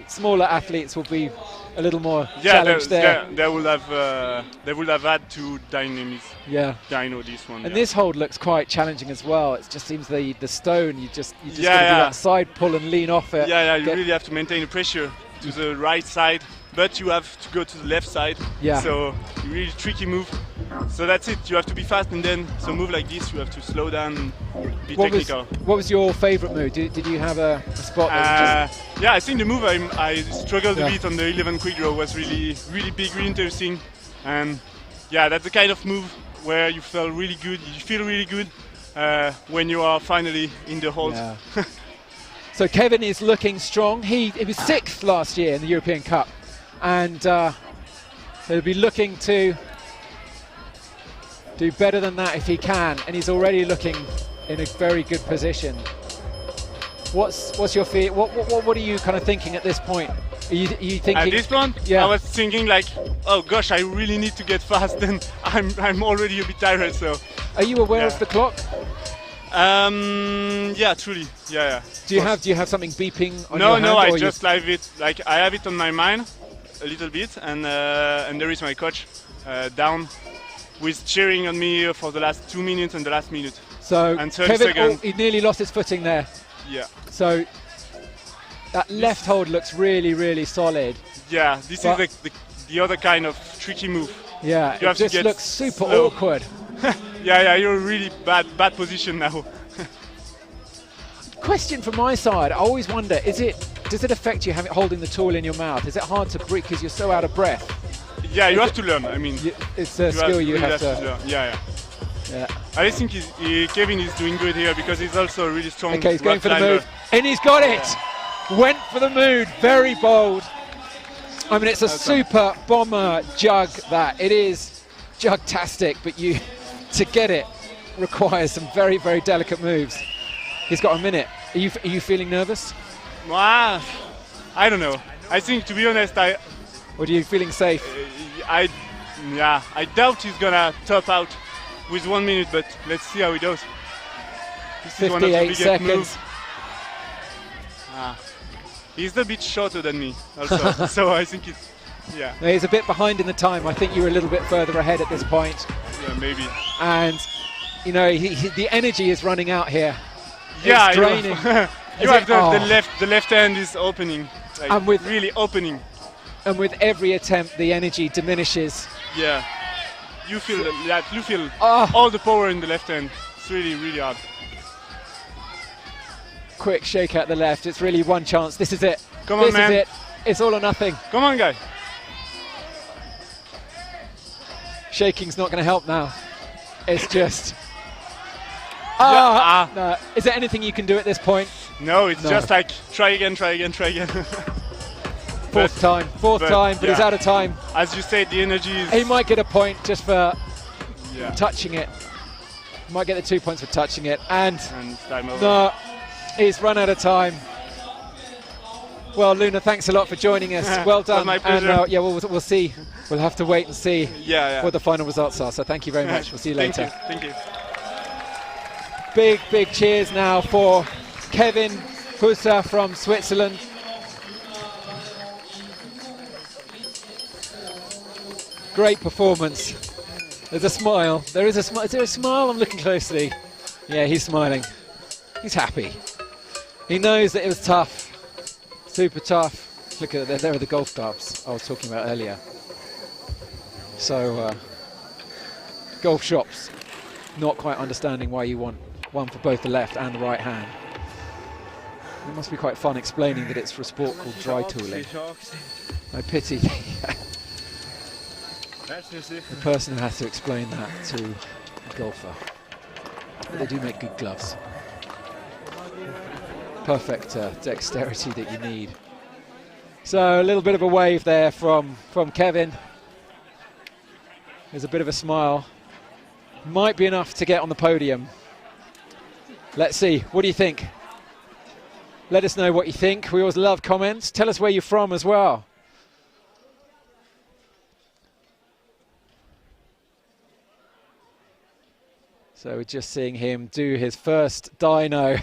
Speaker 1: smaller athletes will be a little more challenged there.
Speaker 14: They would have had to dyno this one.
Speaker 1: And this hold looks quite challenging as well. It just seems the stone, you just got to do that side pull and lean off it.
Speaker 14: Yeah, you really have to maintain the pressure to the right side, but you have to go to the left side.
Speaker 1: Yeah.
Speaker 14: So really tricky move. So that's it. You have to be fast, and then some move like this, you have to slow down, and be technical.
Speaker 1: What was your favourite move? Did you have a spot?
Speaker 14: Yeah, I think the move I struggled a bit on the 11 quick draw was really big, really interesting, and yeah, that's the kind of move where you feel really good. You feel really good when you are finally in the hold.
Speaker 1: Yeah. So Kevin is looking strong. He was 6th last year in the European Cup, and he'll be looking to do better than that if he can, and he's already looking in a very good position. What's your fear? What are you kind of thinking at this point? Are you thinking
Speaker 14: at this point?
Speaker 1: Yeah.
Speaker 14: I was thinking like, oh gosh, I really need to get fast, and I'm already a bit tired. So.
Speaker 1: Are you aware of the clock?
Speaker 14: Yeah, truly. Yeah.
Speaker 1: Do you have something beeping on
Speaker 14: no,
Speaker 1: your hand?
Speaker 14: No, I just live it. Like I have it on my mind a little bit, and there is my coach down with cheering on me for the last 2 minutes and the last minute.
Speaker 1: So
Speaker 14: and 30
Speaker 1: Kevin,
Speaker 14: seconds.
Speaker 1: He nearly lost his footing there.
Speaker 14: Yeah.
Speaker 1: So that left hold looks really solid.
Speaker 14: Yeah, this is the other kind of tricky move.
Speaker 1: Yeah,
Speaker 14: you have
Speaker 1: just
Speaker 14: to get
Speaker 1: looks super
Speaker 14: slow.
Speaker 1: awkward.
Speaker 14: Yeah, you're in really bad position now.
Speaker 1: Question from my side, I always wonder, does it affect you holding the tool in your mouth? Is it hard to breathe because you're so out of breath?
Speaker 14: Yeah, you have to learn. I mean,
Speaker 1: it's a skill you have to
Speaker 14: learn. Yeah. I think Kevin is doing good here because he's also really strong.
Speaker 1: Okay, he's going for the
Speaker 14: climber.
Speaker 1: move, and he's got it. Went for the move, very bold. I mean, it's a super bomber jug. That it is jug-tastic, but to get it requires some very delicate moves. He's got a minute. Are you feeling nervous?
Speaker 14: I don't know. I think, to be honest,
Speaker 1: Or are you feeling safe?
Speaker 14: I doubt he's gonna top out with 1 minute, but let's see how he does. This is one of the
Speaker 1: 58
Speaker 14: biggest
Speaker 1: seconds.
Speaker 14: moves. He's a bit shorter than me, also, so I think it's
Speaker 1: No, he's a bit behind in the time. I think you were a little bit further ahead at this point.
Speaker 14: Yeah, maybe.
Speaker 1: And the energy is running out here.
Speaker 14: Yeah,
Speaker 1: it's draining.
Speaker 14: You have the left hand is opening, like
Speaker 1: and with
Speaker 14: really opening.
Speaker 1: And with every attempt, the energy diminishes.
Speaker 14: Yeah, you feel that. You feel all the power in the left hand. It's really hard.
Speaker 1: Quick shake out the left. It's really one chance. This is it.
Speaker 14: Come on, man.
Speaker 1: This is it. It's all or nothing.
Speaker 14: Come on, guy.
Speaker 1: Shaking's not going to help now. It's just. No. Is there anything you can do at this point?
Speaker 14: No, it's just like try again.
Speaker 1: Fourth time, but he's out of time.
Speaker 14: As you said, the energy is...
Speaker 1: He might get a point just for touching it. Might get the 2 points for touching it. And
Speaker 14: time over.
Speaker 1: No, he's run out of time. Well, Luna, thanks a lot for joining us. Well done.
Speaker 14: My pleasure.
Speaker 1: And we'll see. We'll have to wait and see what the final results are. So thank you very much. We'll see you later.
Speaker 14: Thank you.
Speaker 1: Big cheers now for Kevin Husser from Switzerland. Great performance. There's a smile. There is a smile. Is there a smile? I'm looking closely. Yeah, he's smiling. He's happy. He knows that it was tough. Super tough. Look at there are the golf clubs I was talking about earlier. So, golf shops, not quite understanding why you want one for both the left and the right hand. It must be quite fun explaining that it's for a sport called dry tooling. I pity the person who has to explain that to a golfer. But they do make good gloves. Perfect dexterity that you need. So a little bit of a wave there from Kevin. There's a bit of a smile. Might be enough to get on the podium. Let's see. What do you think? Let us know what you think. We always love comments. Tell us where you're from as well. So we're just seeing him do his first dyno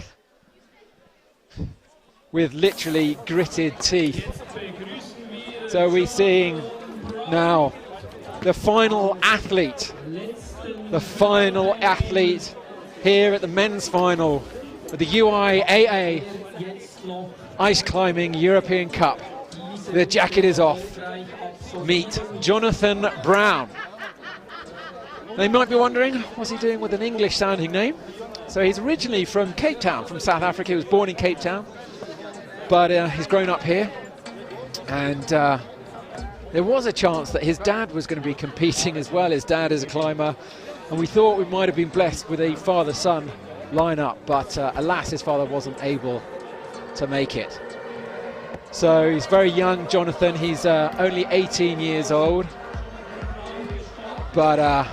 Speaker 1: with literally gritted teeth. So we're seeing now the final athlete here at the men's final of the UIAA Ice Climbing European Cup. The jacket is off. Meet Jonathan Brown. They might be wondering, what's he doing with an English sounding name? So he's originally from Cape Town, from South Africa. He was born in Cape Town, but he's grown up here. And there was a chance that his dad was going to be competing as well. His dad is a climber, and we thought we might have been blessed with a father-son lineup, but alas, his father wasn't able to make it. So he's very young, Jonathan. He's only 18 years old, but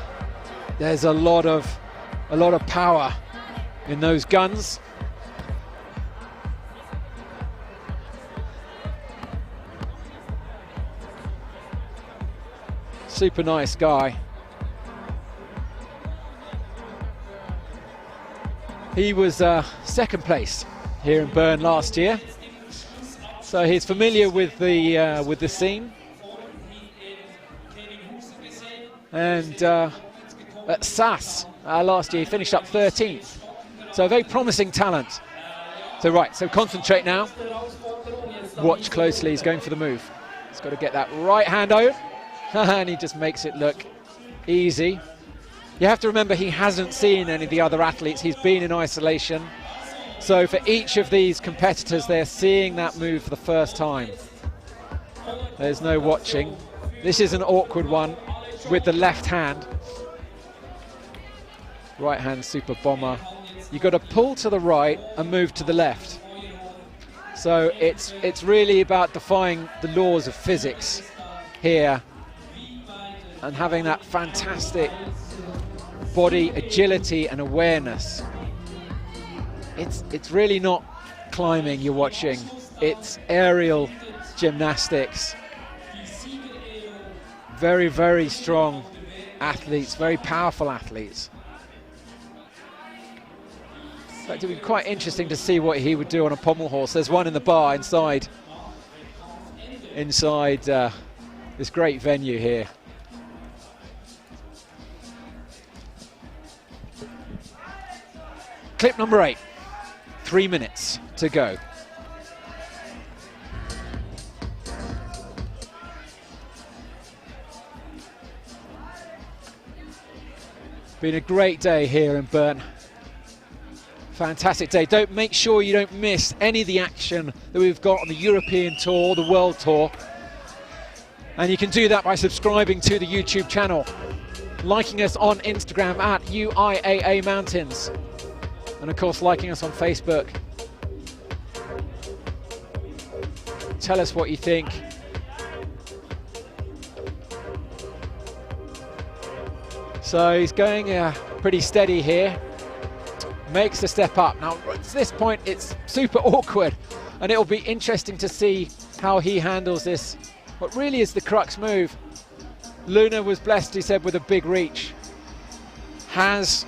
Speaker 1: there's a lot of power in those guns. Super nice guy. He was second place here in Bern last year, so he's familiar with the scene. And at SAS last year he finished up 13th, so a very promising talent. So concentrate now. Watch closely. He's going for the move. He's got to get that right hand out. And he just makes it look easy. You have to remember he hasn't seen any of the other athletes. He's been in isolation. So for each of these competitors, they're seeing that move for the first time. There's no watching. This is an awkward one with the left hand. Right hand super bomber. You've got to pull to the right and move to the left. So it's really about defying the laws of physics here and having that fantastic body agility and awareness. It's really not climbing you're watching, it's aerial gymnastics. Very, very strong athletes, very powerful athletes. In fact, it would be quite interesting to see what he would do on a pommel horse. There's one in the bar inside this great venue here. Clip number 8, 3 minutes to go. Been a great day here in Bern. Fantastic day. Make sure you don't miss any of the action that we've got on the European Tour, the World Tour. And you can do that by subscribing to the YouTube channel, liking us on Instagram at UIAA Mountains, and of course liking us on Facebook. Tell us what you think. So he's going pretty steady here. Makes the step up. Now at this point it's super awkward, and it'll be interesting to see how he handles this. What really is the crux move. Luna was blessed, he said, with a big reach. Has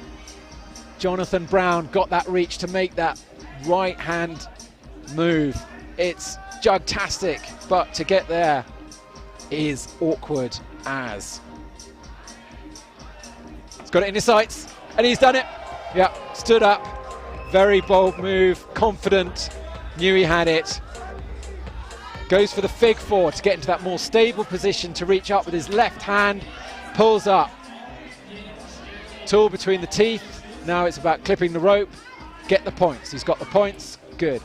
Speaker 1: Jonathan Brown got that reach to make that right hand move? It's jugtastic, but to get there is awkward as. He's got it in his sights, and he's done it. Yeah, stood up, very bold move, confident, knew he had it. Goes for the fig four to get into that more stable position to reach up with his left hand, pulls up. Tool between the teeth. Now it's about clipping the rope, get the points. He's got the points, good.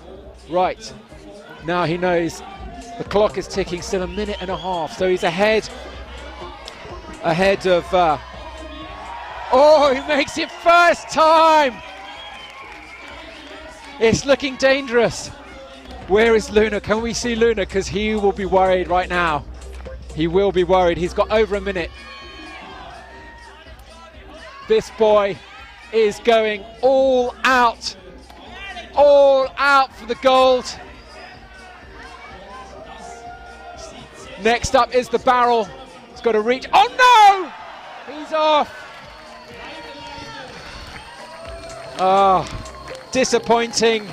Speaker 1: Right, now he knows the clock is ticking, still a minute and a half, so he's ahead of, oh, he makes it first time! It's looking dangerous. Where is Luna? Can we see Luna? Because he will be worried right now. He will be worried. He's got over a minute. This boy is going all out for the gold. Next up is the barrel. He's got to reach. Oh no! He's off. Oh, disappointing.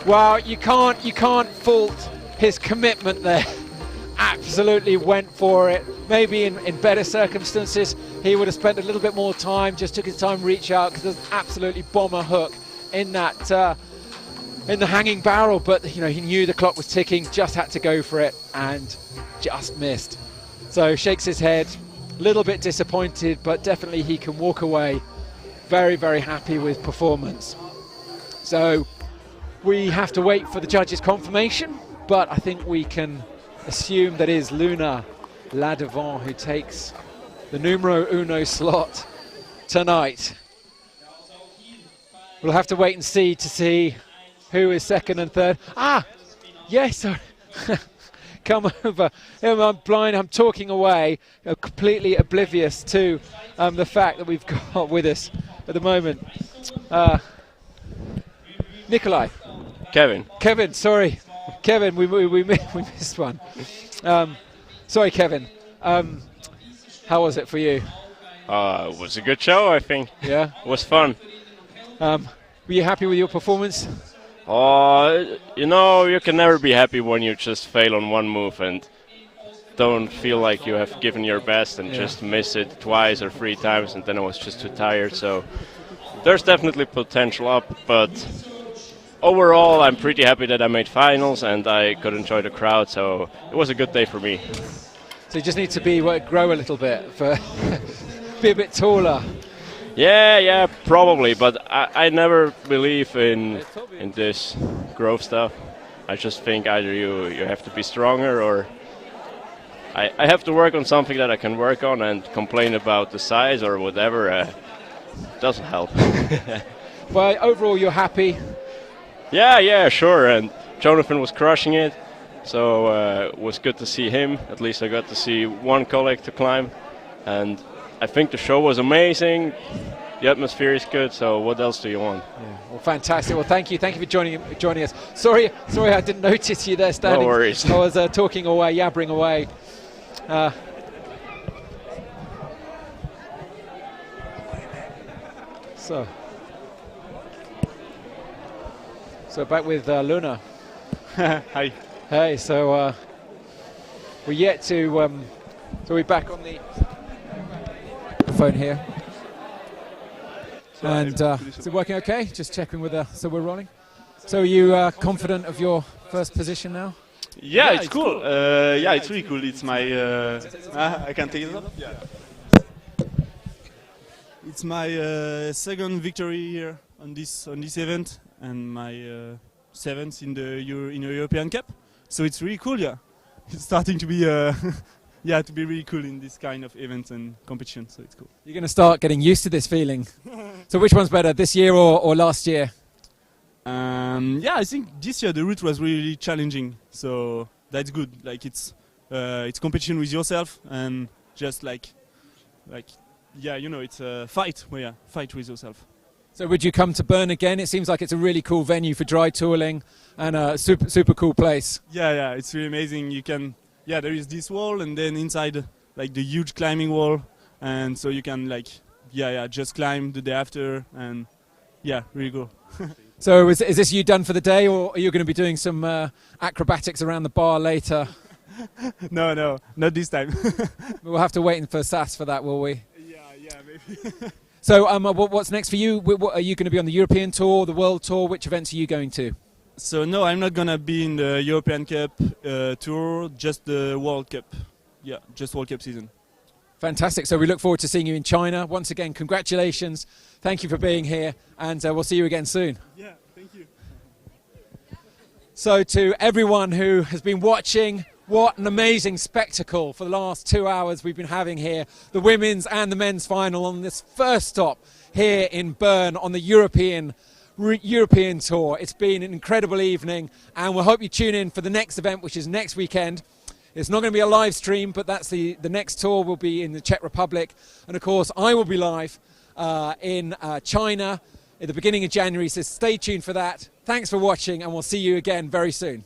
Speaker 1: Well, you can't fault his commitment there. Absolutely went for it. Maybe in better circumstances he would have spent a little bit more time, just took his time, reach out, because there's absolutely bomber hook in that in the hanging barrel, but you know, he knew the clock was ticking, just had to go for it and just missed. So shakes his head, a little bit disappointed, but definitely he can walk away very, very happy with performance. So we have to wait for the judges' confirmation, but I think we can assume that is Luna Ladevant who takes the numero uno slot tonight. We'll have to wait and see who is second and third. Ah, yes, come over. I'm blind, I'm talking away, completely oblivious to the fact that we've got with us at the moment Nikolai. Kevin, sorry. Kevin, we missed one. Sorry, Kevin. How was it for you?
Speaker 15: It was a good show, I think.
Speaker 1: Yeah?
Speaker 15: It was fun.
Speaker 1: Were you happy with your performance?
Speaker 15: You know, you can never be happy when you just fail on one move and don't feel like you have given your best and just miss it twice or 3 times, and then I was just too tired. So there's definitely potential up, but overall I'm pretty happy that I made finals and I could enjoy the crowd, so it was a good day for me.
Speaker 1: So you just need to grow a little bit, be a bit taller.
Speaker 15: Yeah, probably, but I never believe in this growth stuff. I just think either you have to be stronger, or I have to work on something that I can work on, and complain about the size or whatever doesn't help.
Speaker 1: Well, overall you're happy?
Speaker 15: Yeah, sure, and Jonathan was crushing it, so it was good to see him. At least I got to see one colleague to climb, and I think the show was amazing. The atmosphere is good, so what else do you want?
Speaker 1: Yeah. Well, fantastic. Well, thank you for joining us. Sorry, I didn't notice you there standing.
Speaker 15: No worries.
Speaker 1: I was talking away, yabbering away. So back with Luna.
Speaker 16: Hi.
Speaker 1: Hey. So we're yet to. So we're back on the phone here. And is it working okay? Just checking with so we're rolling. So are you confident of your first position now?
Speaker 16: Yeah, it's cool. It's really cool. It's my I can take it off. Yeah. It's my second victory here on this event, and my 7th in the European Cup. So it's really cool. Yeah, it's starting to be to be really cool in this kind of events and competition. So it's cool.
Speaker 1: You're going to start getting used to this feeling. So which one's better, this year or last year?
Speaker 16: I think this year the route was really challenging, so that's good. Like it's competition with yourself, and just it's a fight. Fight with yourself.
Speaker 1: So would you come to Bern again? It seems like it's a really cool venue for dry tooling and a super cool place.
Speaker 16: Yeah, it's really amazing. You can there is this wall, and then inside like the huge climbing wall, and so you can just climb the day after, and really cool.
Speaker 1: So is this you done for the day, or are you going to be doing some acrobatics around the bar later?
Speaker 16: No, not this time.
Speaker 1: We'll have to wait for SAS for that, will we?
Speaker 16: Yeah, maybe.
Speaker 1: So what's next for you? Are you going to be on the European Tour, the World Tour? Which events are you going to?
Speaker 16: So no, I'm not going to be in the European Cup Tour, just the World Cup. Yeah, just World Cup season.
Speaker 1: Fantastic. So we look forward to seeing you in China. Once again, congratulations. Thank you for being here, and we'll see you again soon.
Speaker 16: Yeah, thank you.
Speaker 1: So to everyone who has been watching, what an amazing spectacle for the last 2 hours we've been having here. The women's and the men's final on this first stop here in Bern on the European tour. It's been an incredible evening, and we'll hope you tune in for the next event, which is next weekend. It's not going to be a live stream, but that's the next tour will be in the Czech Republic. And of course, I will be live in China at the beginning of January, so stay tuned for that. Thanks for watching, and we'll see you again very soon.